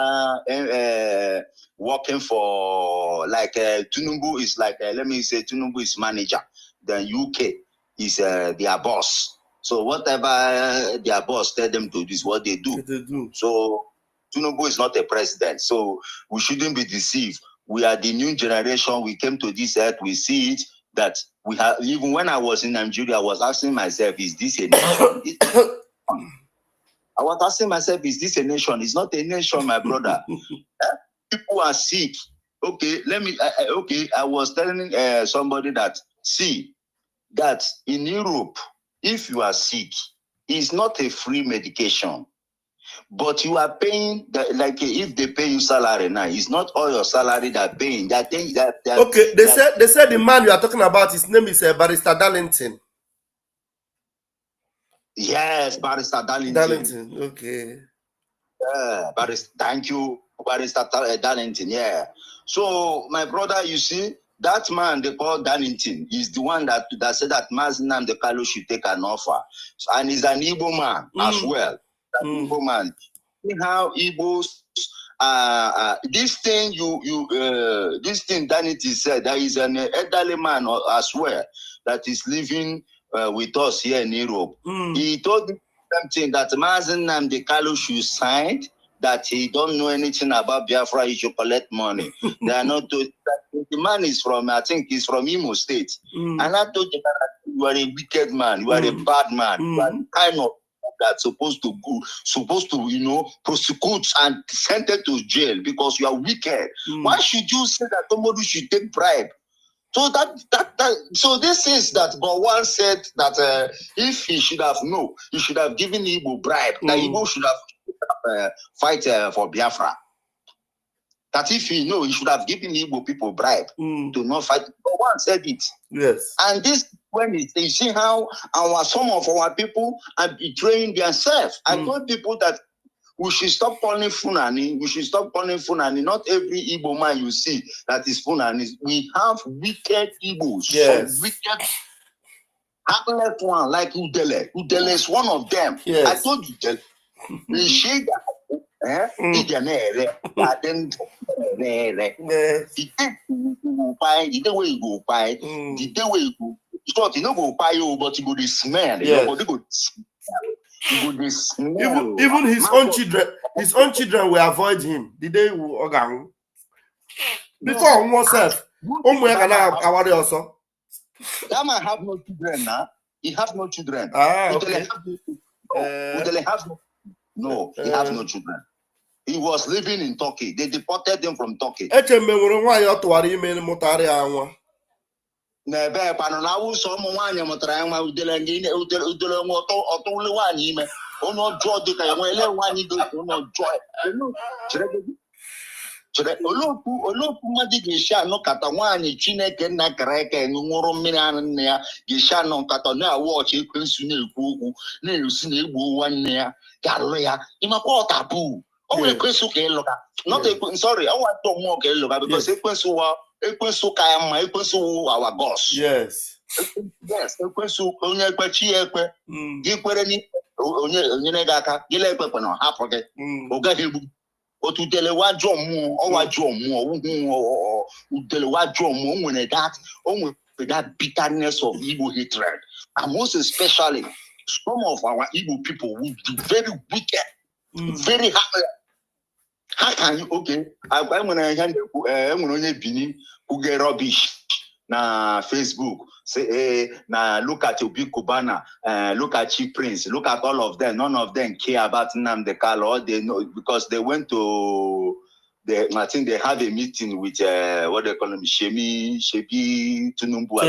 working for Tinubu is let me say Tinubu is manager. Then UK is their boss. So whatever their boss tell them to do is what they do. So Tinubu is not a president. So we shouldn't be deceived. We are the new generation. We came to this earth. We see it that we have. Even when I was in Nigeria, I was asking myself, is this a nation? I was asking myself, is this a nation? It's not a nation, my brother. People are sick. Okay, I was telling somebody that, that in Europe, if you are sick, it's not a free medication. But you are paying, if they pay you salary now, it's not all your salary they're paying. They said the man you are talking about, his name is Barrister Darlington. Yes, Barrister Darlington. Darlington, okay. Yeah, thank you, Barrister Darlington. Yeah. So, my brother, you see, that man they call Darlington is the one that said that Mazi Nnamdi Kanu should take an offer, and he's an Igbo man as well. Igbo man. See how Igbos. This thing Darlington said, there is an elderly man as well that is living with us here in Europe. He told me something that Mazi Nnamdi Kanu should sign, that he don't know anything about Biafra, he should collect money. They are not the man is from, I think he's from Imo State. And I told him that you are a wicked man, you are a bad man, you are kind of that's supposed to prosecute and sentence to jail because you are wicked. Why should you say that somebody should take bribe? So so this is that Gowon said that if he should have known, he should have given Igbo bribe. That Igbo should have fight for Biafra. That if he know, he should have given Igbo people bribe to not fight. Gowon said it. Yes. And this when you see how some of our people are betraying themselves. I told people that we should stop calling Funani. We should stop calling Funani. Not every Igbo man you see that is Funani. We have wicked Igbos. Yes. Heartless one like Udele. Udele is one of them. Yes. I told you, Udele. The shade the way you go buy, the way you go. It's not you no go buy you, but you go the smell. Your body go smell. Even his own children will avoid him. The day will organ. Before oneself, also. That man have no children now. He has no children. Okay. Udele has no, he has no children. He was living in Turkey. They deported him from Turkey. N'ebe panụla ụsọ ụmụ nwaanyị mụtara ya nwa udele nwa ọtụlụ nwaanyị ime onye ọjọọ dịka ya nwere nwaanyị dị onye ọjọọ olokwu mmadụ ga-esi anụ kata nwaanyị Chineke nna kara eke nwụrụ mmiri anụ nne ya ga-esi anụ nkata na-awụ ọchị ekwensu na-ekwu okwu na-esi na egbu nwanne ya ga-alụ ya ịmakwa ọtabu o nwere ekwensu ka ịlụga sorry I want to more ka ịlụga because ekwensu ka ya mma ekwensu our boss. Yes. Ekwensu onye ekpechi ya ekpe gị kwere ni onye na-ega aka gị lekpekpe na hapụ gị ọ gaghị egbu otu udele wajọ mmụọ ọ wajọ mmụọ udele wajọ mmụọ nwere that bitterness of Igbo hatred, and most especially some of our Igbo people will be very wicked, very hard. How can you I'm gonna Bini who get rubbish na Facebook say na look at Obi Kubana, look at Chief Prince, look at all of them. None of them care about Nnamdi Kanu. All they know because they went to I think they have a meeting with what they call him Shebi Tunumbu.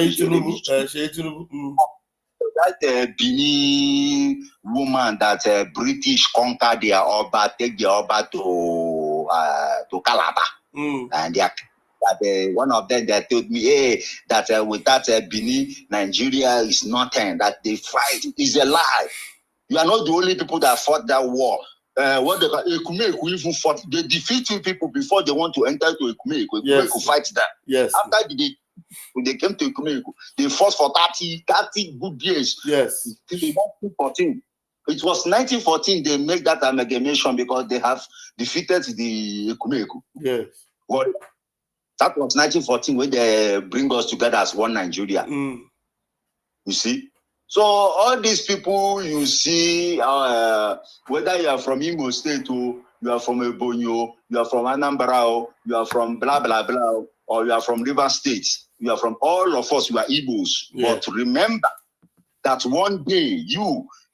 That Bini woman that British conquered their Oba, take the Oba to Calabar, and one of them that told me, that with that Bini, Nigeria is nothing. That they fight is a lie. You are not the only people that fought that war. What they call Ekumeku even fought. They defeated people before they want to enter to Ekumeku. Ekumeku fight them. Yes. After when they came to Ekumeku, they fought for 30 good years. Yes. Till 1914. It was 1914 they made that amalgamation because they have defeated the Ekumeku. Yes. Well, that was 1914 when they bring us together as one Nigeria. You see? So all these people you see, whether you are from Imo State or you are from Ebonyi, you are from Anambra, you are from blah blah blah, or you are from River State, you are from all of us, you are Igbos. Yeah. But remember that one day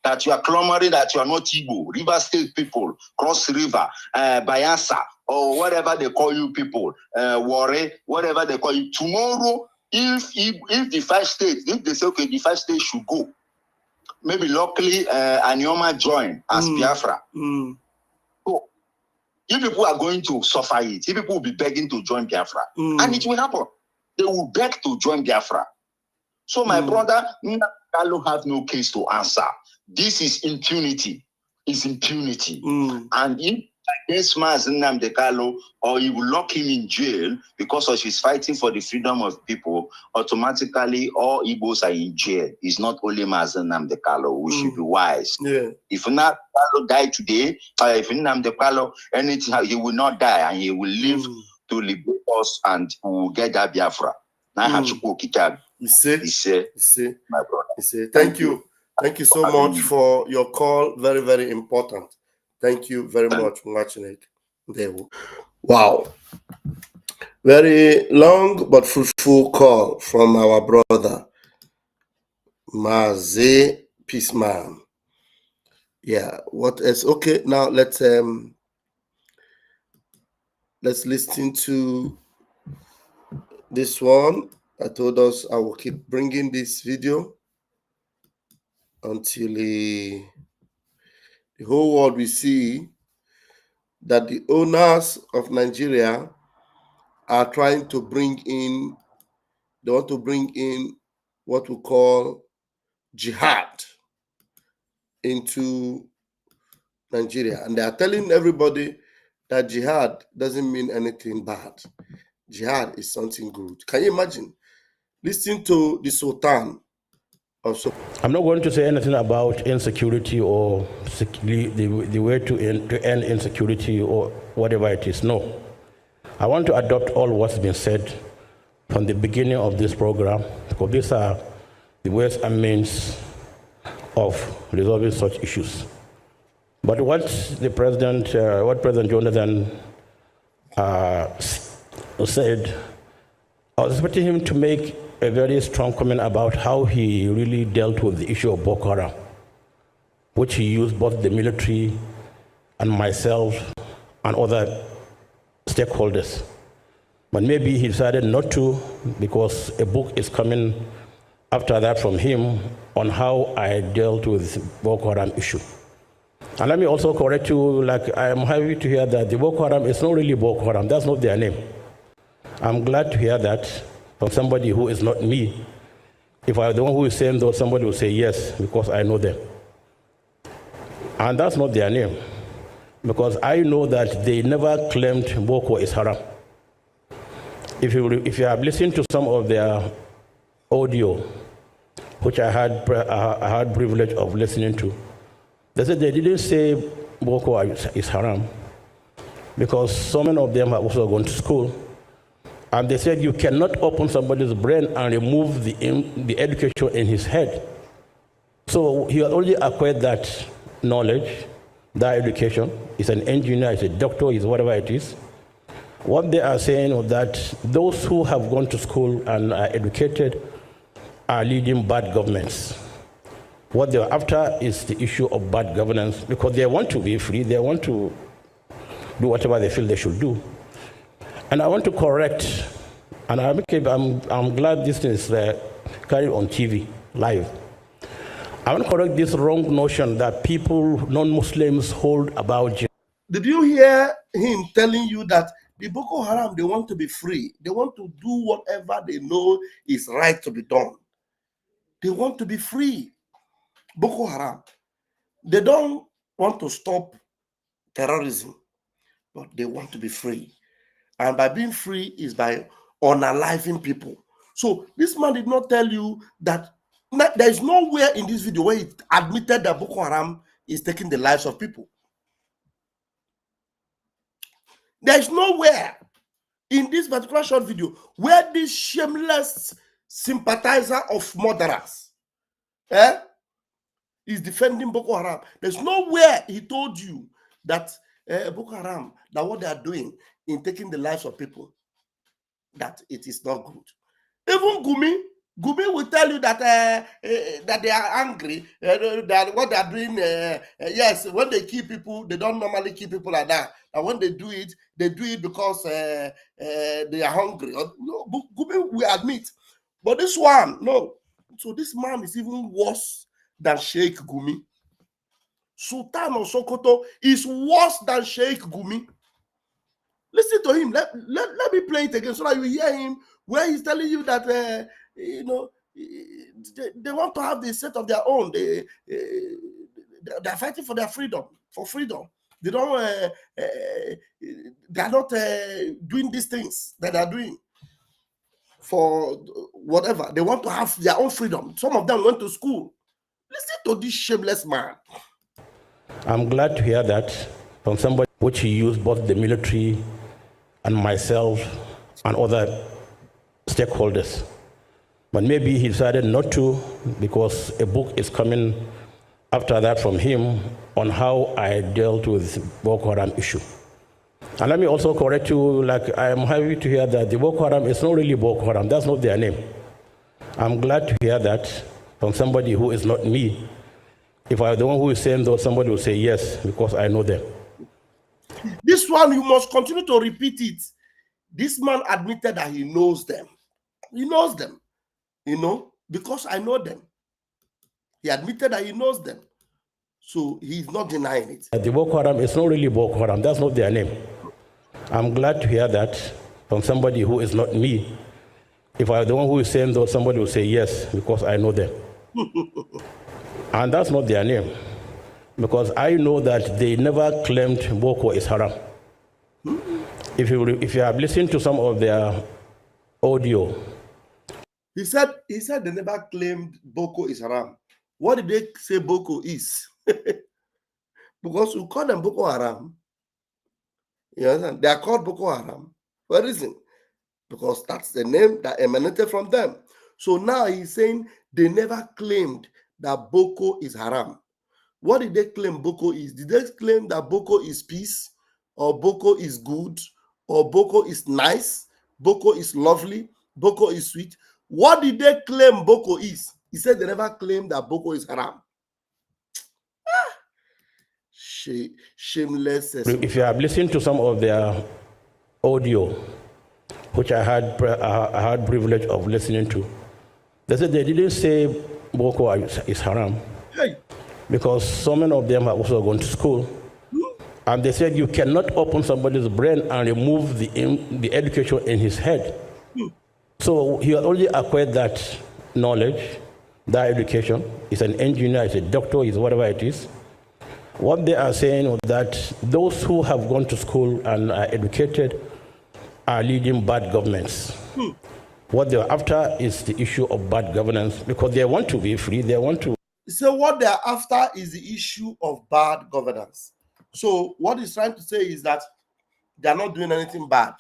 that you are clamoring that you are not Igbo, River State people, Cross River, Bayelsa, or whatever they call you people, Sowore, whatever they call you. Tomorrow, if the 5 states, if they say, okay, the 5 states should go, maybe locally, Anioma join as Biafra. So, if people are going to suffer it, if people will be begging to join Biafra, and it will happen, they will beg to join Biafra. So my brother, Nnamdi Kanu have no case to answer. This is impunity. It's impunity. And if against Mazi Nnamdi Kanu, or you will lock him in jail because of his fighting for the freedom of people, automatically all Igbos are in jail. It's not only Mazi Nnamdi Kanu. We should be wise. Yeah. If Nnamdi Kanu die today, or if Nnamdi Kanu anything, he will not die and he will live to liberate us and we will get that Biafra. You see, my brother. Thank you. Thank you so much for your call. Very, very important. Thank you very much for watching it. Wow. Very long but fruitful call from our brother, Mazi Peaceman. Yeah, what else? Okay, now let's listen to this one. I told us I will keep bringing this video until the whole world will see that the owners of Nigeria are trying to bring in, they want to bring in what we call jihad into Nigeria. And they are telling everybody that jihad doesn't mean anything bad. Jihad is something good. Can you imagine? Listen to the Sultan Also, I'm not going to say anything about insecurity or the way to end insecurity or whatever it is. No. I want to adopt all what's been said from the beginning of this program, because these are the ways and means of resolving such issues. But what President Jonathan said, I was expecting him to make a very strong comment about how he really dealt with the issue of Boko Haram, which he used both the military and myself and other stakeholders. But maybe he decided not to, because a book is coming after that from him on how I dealt with the Boko Haram issue. And let me also correct you, like I am happy to hear that the Boko Haram is not really Boko Haram, that's not their name. I'm glad to hear that from somebody who is not me. If I were the one who is saying though, somebody will say yes, because I know them. And that's not their name, because I know that they never claimed Boko is haram. If you have listened to some of their audio, which I had privilege of listening to, they said they didn't say Boko is haram, because so many of them have also gone to school. And they said you cannot open somebody's brain and remove the education in his head. So he has already acquired that knowledge, that education. He's an engineer, he's a doctor, he's whatever it is. What they are saying is that those who have gone to school and are educated are leading bad governments. What they're after is the issue of bad governance, because they want to be free, they want to do whatever they feel they should do. And I want to correct, and I'm glad this is carried on TV, live. I want to correct this wrong notion that people, non-Muslims, hold about jihad. Did you hear him telling you that the Boko Haram, they want to be free. They want to do whatever they know is right to be done. They want to be free. Boko Haram. They don't want to stop terrorism, but they want to be free. And by being free is by unaliving people. So this man did not tell you that there is nowhere in this video where he admitted that Boko Haram is taking the lives of people. There is nowhere in this particular short video where this shameless sympathizer of murderers is defending Boko Haram. There's nowhere he told you that Boko Haram, that what they are doing in taking the lives of people, that it is not good. Even Gumi will tell you that that they are angry, that what they are doing, yes, when they kill people, they don't normally kill people like that. And when they do it because they are hungry. No, Gumi will admit. But this one, no. So this man is even worse than Sheikh Gumi. Sultan of Sokoto is worse than Sheikh Gumi. Listen to him. Let me play it again so that you hear him where he's telling you that they want to have the set of their own. They're fighting for their freedom, for freedom. They don't. They are not doing these things that they are doing for whatever. They want to have their own freedom. Some of them went to school. Listen to this shameless man. I'm glad to hear that from somebody which he used both the military and myself and other stakeholders. But maybe he decided not to, because a book is coming after that from him on how I dealt with the Boko Haram issue. And let me also correct you, like I am happy to hear that the Boko Haram is not really Boko Haram, that's not their name. I'm glad to hear that from somebody who is not me. If I were the one who is saying though, somebody will say yes, because I know them. This one, you must continue to repeat it. This man admitted that he knows them. He knows them, because I know them. He admitted that he knows them. So he's not denying it. The Boko Haram is not really Boko Haram, that's not their name. I'm glad to hear that from somebody who is not me. If I were the one who is saying though, somebody will say yes, because I know them. And that's not their name, because I know that they never claimed Boko is haram. If you have listened to some of their audio, He said they never claimed Boko is Haram. What did they say Boko is? Because we call them Boko Haram. You understand? They are called Boko Haram for a reason. Because that's the name that emanated from them. So now he's saying they never claimed that Boko is haram. What did they claim Boko is? Did they claim that Boko is peace, or Boko is good, or Boko is nice, Boko is lovely, Boko is sweet? What did they claim Boko is? He said they never claimed that Boko is haram. Shameless. If you have listened to some of their audio, which I had privilege of listening to, they said they didn't say Boko is haram, because so many of them have also gone to school, and they said you cannot open somebody's brain and remove the education in his head. So he had already acquired that knowledge, that education. He's an engineer, he's a doctor, he's whatever it is. What they are saying is that those who have gone to school and are educated are leading bad governments. What they're after is the issue of bad governance, because they want to be free, they want to. So what they're after is the issue of bad governance. So what he's trying to say is that they're not doing anything bad.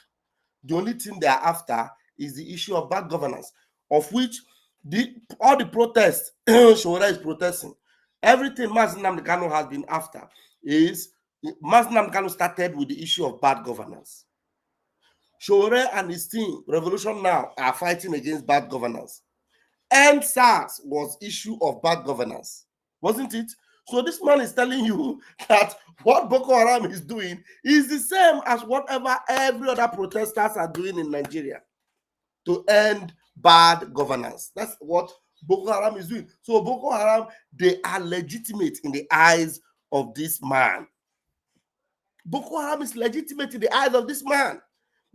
The only thing they're after is the issue of bad governance, of which all the protests, Sowore is protesting. Everything Mazi Nnamdi Kanu has been after is, Mazi Nnamdi Kanu started with the issue of bad governance. Sowore and his team, Revolution Now, are fighting against bad governance. And SARS was issue of bad governance, wasn't it? So this man is telling you that what Boko Haram is doing is the same as whatever every other protesters are doing in Nigeria to end bad governance. That's what Boko Haram is doing. So Boko Haram, they are legitimate in the eyes of this man. Boko Haram is legitimate in the eyes of this man,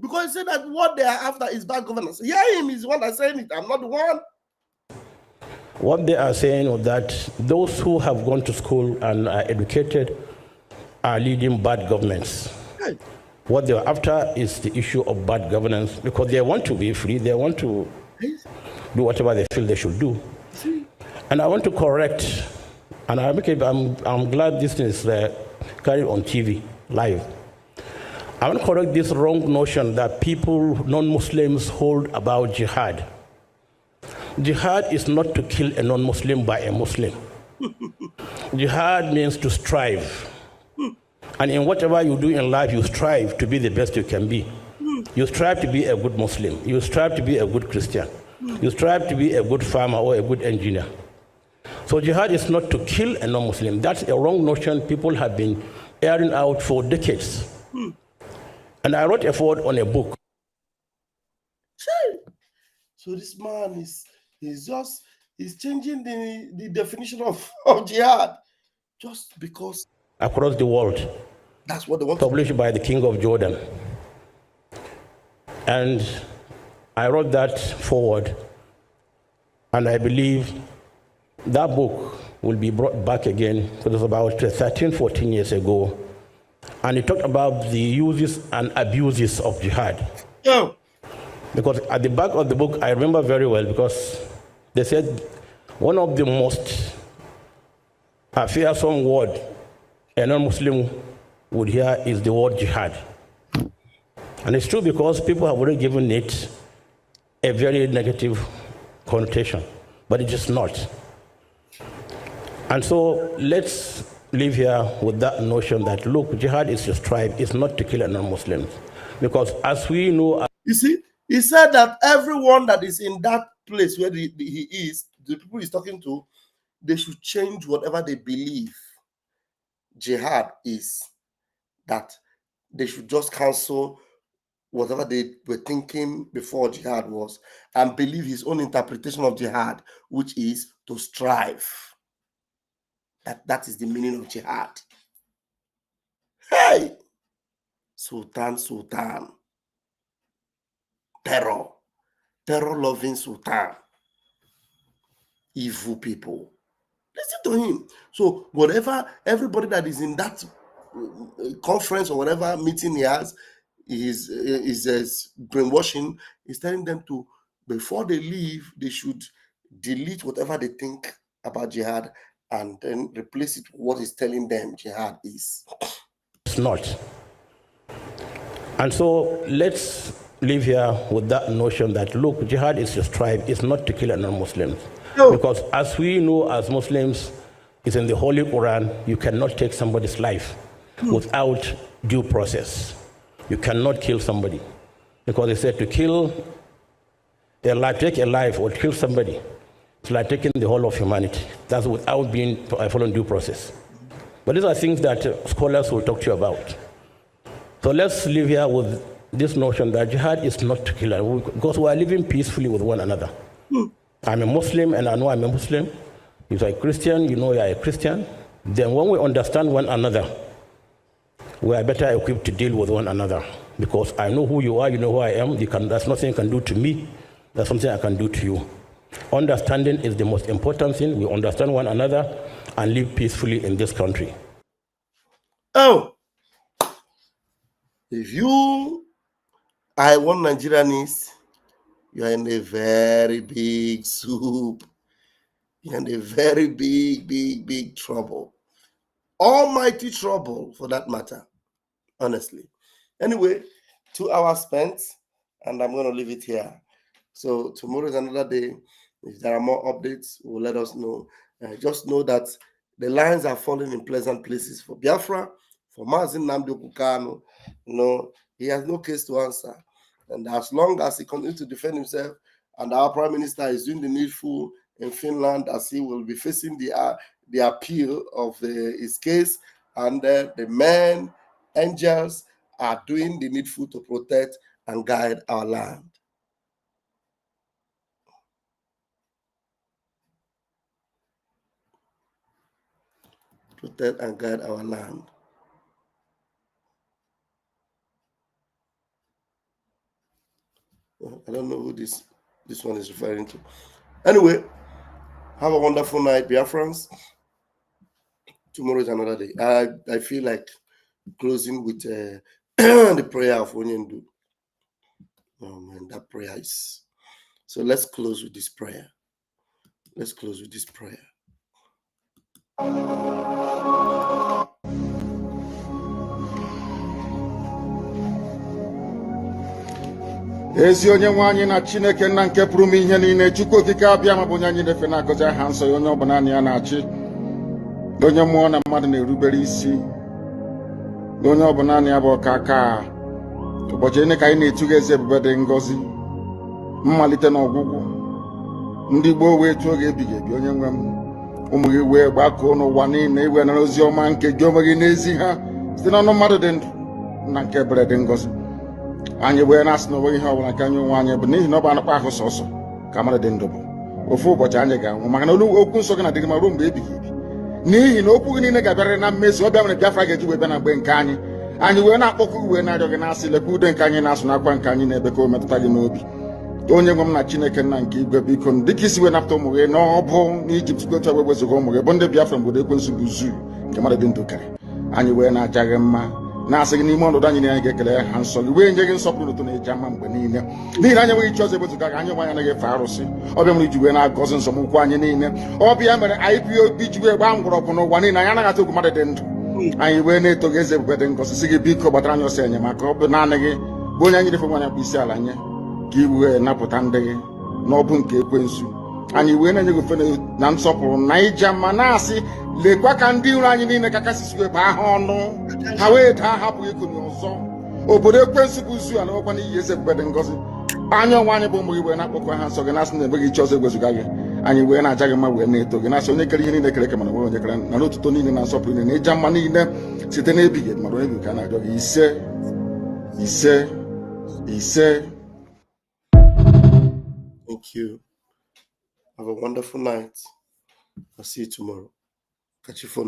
because he said that what they are after is bad governance. Hear him, he's the one that's saying it. I'm not the one. What they are saying is that those who have gone to school and are educated are leading bad governments. What they're after is the issue of bad governance, because they want to be free, they want to do whatever they feel they should do. And I want to correct, and I'm glad this is carried on TV, live. I want to correct this wrong notion that people, non-Muslims, hold about jihad. Jihad is not to kill a non-Muslim by a Muslim. Jihad means to strive. And in whatever you do in life, you strive to be the best you can be. You strive to be a good Muslim. You strive to be a good Christian. You strive to be a good farmer or a good engineer. So jihad is not to kill a non-Muslim. That's a wrong notion people have been airing out for decades. And I wrote a foreword on a book. So this man is changing the definition of jihad just because. Across the world. That's what they want. Published by the King of Jordan. And I wrote that forward. And I believe that book will be brought back again. It was about 13, 14 years ago. And it talked about the uses and abuses of jihad. Yeah. Because at the back of the book, I remember very well, because they said one of the most fearsome word a non-Muslim would hear is the word jihad. And it's true, because people have already given it a very negative connotation, but it is not. And so let's live here with that notion that, look, jihad is to strive, it's not to kill a non-Muslim. Because as we know... You see, he said that everyone that is in that place where he is, the people he's talking to, they should change whatever they believe jihad is. That they should just cancel whatever they were thinking before jihad was and believe his own interpretation of jihad, which is to strive. That is the meaning of jihad. Hey! Sultan. Terror-loving Sultan. Evil people. Listen to him. So whatever, everybody that is in that conference or whatever meeting he has, is brainwashing, is telling them to before they leave, they should delete whatever they think about jihad and then replace it with what is telling them jihad is. It's not. And so let's live here with that notion that, look, jihad is a strive, it's not to kill a non-Muslim. No. Because as we know as Muslims, it's in the Holy Quran, you cannot take somebody's life without due process. You cannot kill somebody. Because they said to kill a life, take a life or kill somebody, it's like taking the whole of humanity. That's without being following due process. But these are things that scholars will talk to you about. So let's live here with this notion that jihad is not to kill, because we are living peacefully with one another. I'm a Muslim and I know I'm a Muslim. If you're a Christian, you know you're a Christian. Then when we understand one another, we are better equipped to deal with one another. Because I know who you are, you know who I am. That's nothing you can do to me. That's something I can do to you. Understanding is the most important thing. We understand one another and live peacefully in this country. Oh, if you are one Nigerianese, you are in a very big soup. You're in a very big trouble. Almighty trouble, for that matter, honestly. Anyway, 2 hours spent, and I'm going to leave it here. So tomorrow is another day. If there are more updates, we'll let us know. Just know that the lines are falling in pleasant places for Biafra, for Mazi Nnamdi Kanu. You know, he has no case to answer. And as long as he continues to defend himself, and our Prime Minister is doing the needful in Finland, as he will be facing the appeal of his case, and the men, angels, are doing the needful to protect and guide our land. Protect and guide our land. I don't know who this one is referring to. Anyway, have a wonderful night, Biafrans. Tomorrow is another day. I feel like closing with the prayer of Onyendu. Oh man, that prayer is. So let's close with this prayer. Let's close with this prayer. ezi onye nwe anyị na Chineke nna nke pụrụ ime ihe niile, Chukwu okike abịa ma bụ onye anyị na-efe na-agọzi aha nsọ ya, onye ọ bụla ya na-achị, onye mmụọ na mmadụ na-erubere isi, onye ọ bụla ya bụ ọka aka. Ụbọchị ene ka anyị na-etu gị ezi ebube dị ngọzi, mmalite na ọgwụgwụ, ndị gboo wee tụọ gị ebighị ebi, onye nwe m, ụmụ gị wee gbakọọ n'ụwa niile iwe nara ozi ọma nke gị onwe gị n'ezi ha site n'ọnụ mmadụ dị ndụ na nke ebere dị ngọzi. Anyị wee na-asị na onwe ihe ọbụla nke anyị onwe anyị bụ n'ihi na ọ bụ anụkwa ahụ sọsọ ka mmadụ dị ndụ bụ. Ofu ụbọchị anyị ga-anwụ, maka na okwu nsọ gị na-adịghị ma ruo mgbe ebighị ebi. N'ihi na okwu gị niile ga-abịarịrị na mmezu, ọ bịa mere Biafra ga-eji wee bịa na mgbe nke anyị. Anyị wee na-akpọkụ gị wee na-arịọ gị na-asị, lekwa ude nke anyị na-asụ n'akwa nke anyị na-ebe ka o metụta gị n'obi. Onye nwe m na Chineke nna nke igwe, biko dịka isi wee napụta ụmụ gị n'ọbụ n'Ijipt gotu wee wezuga ụmụ gị bụ ndị Biafra mgbe ekwensu bụ zuu nke mmadụ dị ndụ kere. Anyị wee na-aja gị mma, na-asị gị n'ime ọnọdụ anyị anyị ga-ekele ha nsọ gị, wee nye gị nsọpụrụ n'ụtọ na-eji ama mgbe niile. N'ihi na anyị enweghị chi ọzọ ewezuga gị, anyị onwe anyị anaghị efe arụsị. Ọbịa mere iji wee na-agọzi nsọmụkwụ anyị niile. Ọbịa mere IPOB ji wee gbaa mgbọrọgwụ n'ụwa niile, anyị anaghị atụ egwu mmadụ dị ndụ. Anyị wee na-eto gị eze ebube dị ngọzi, sị gị biko gbatara anyị ọsọ enyemaka. Ọ bụ naanị gị bụ onye anyị na-efe nwanyị akpụ isi ala nye, ka i wee napụta ndị gị n'ọbụ nke ekwensu. Anyị wee na-enye gị ofe na nsọpụrụ na ija mma, na-asị lekwa ka ndị iro anyị niile ka kasị wee baa ha ọnụ, ha wee daa hapụghị ikuni ọzọ. Obodo ekwensu bụ zu ala ọkwa n'ihi eze ebube dị ngọzi. Anya ọnwa anyị bụ ụmụ gị wee na-akpọkọ ha nsọ gị, na-asị na enweghị chi ọzọ egwezuga gị. Anyị wee na-aja gị mma wee na-eto gị, na-asị onye kere ihe niile kere eke mana onwe onye kere na n'otuto niile na nsọpụrụ niile na ịja mma niile site n'ebighị ebi mara onye gị ka a na-arịọ gị. Ise ise ise. Thank you. Have a wonderful night. I'll see you tomorrow. Catch you for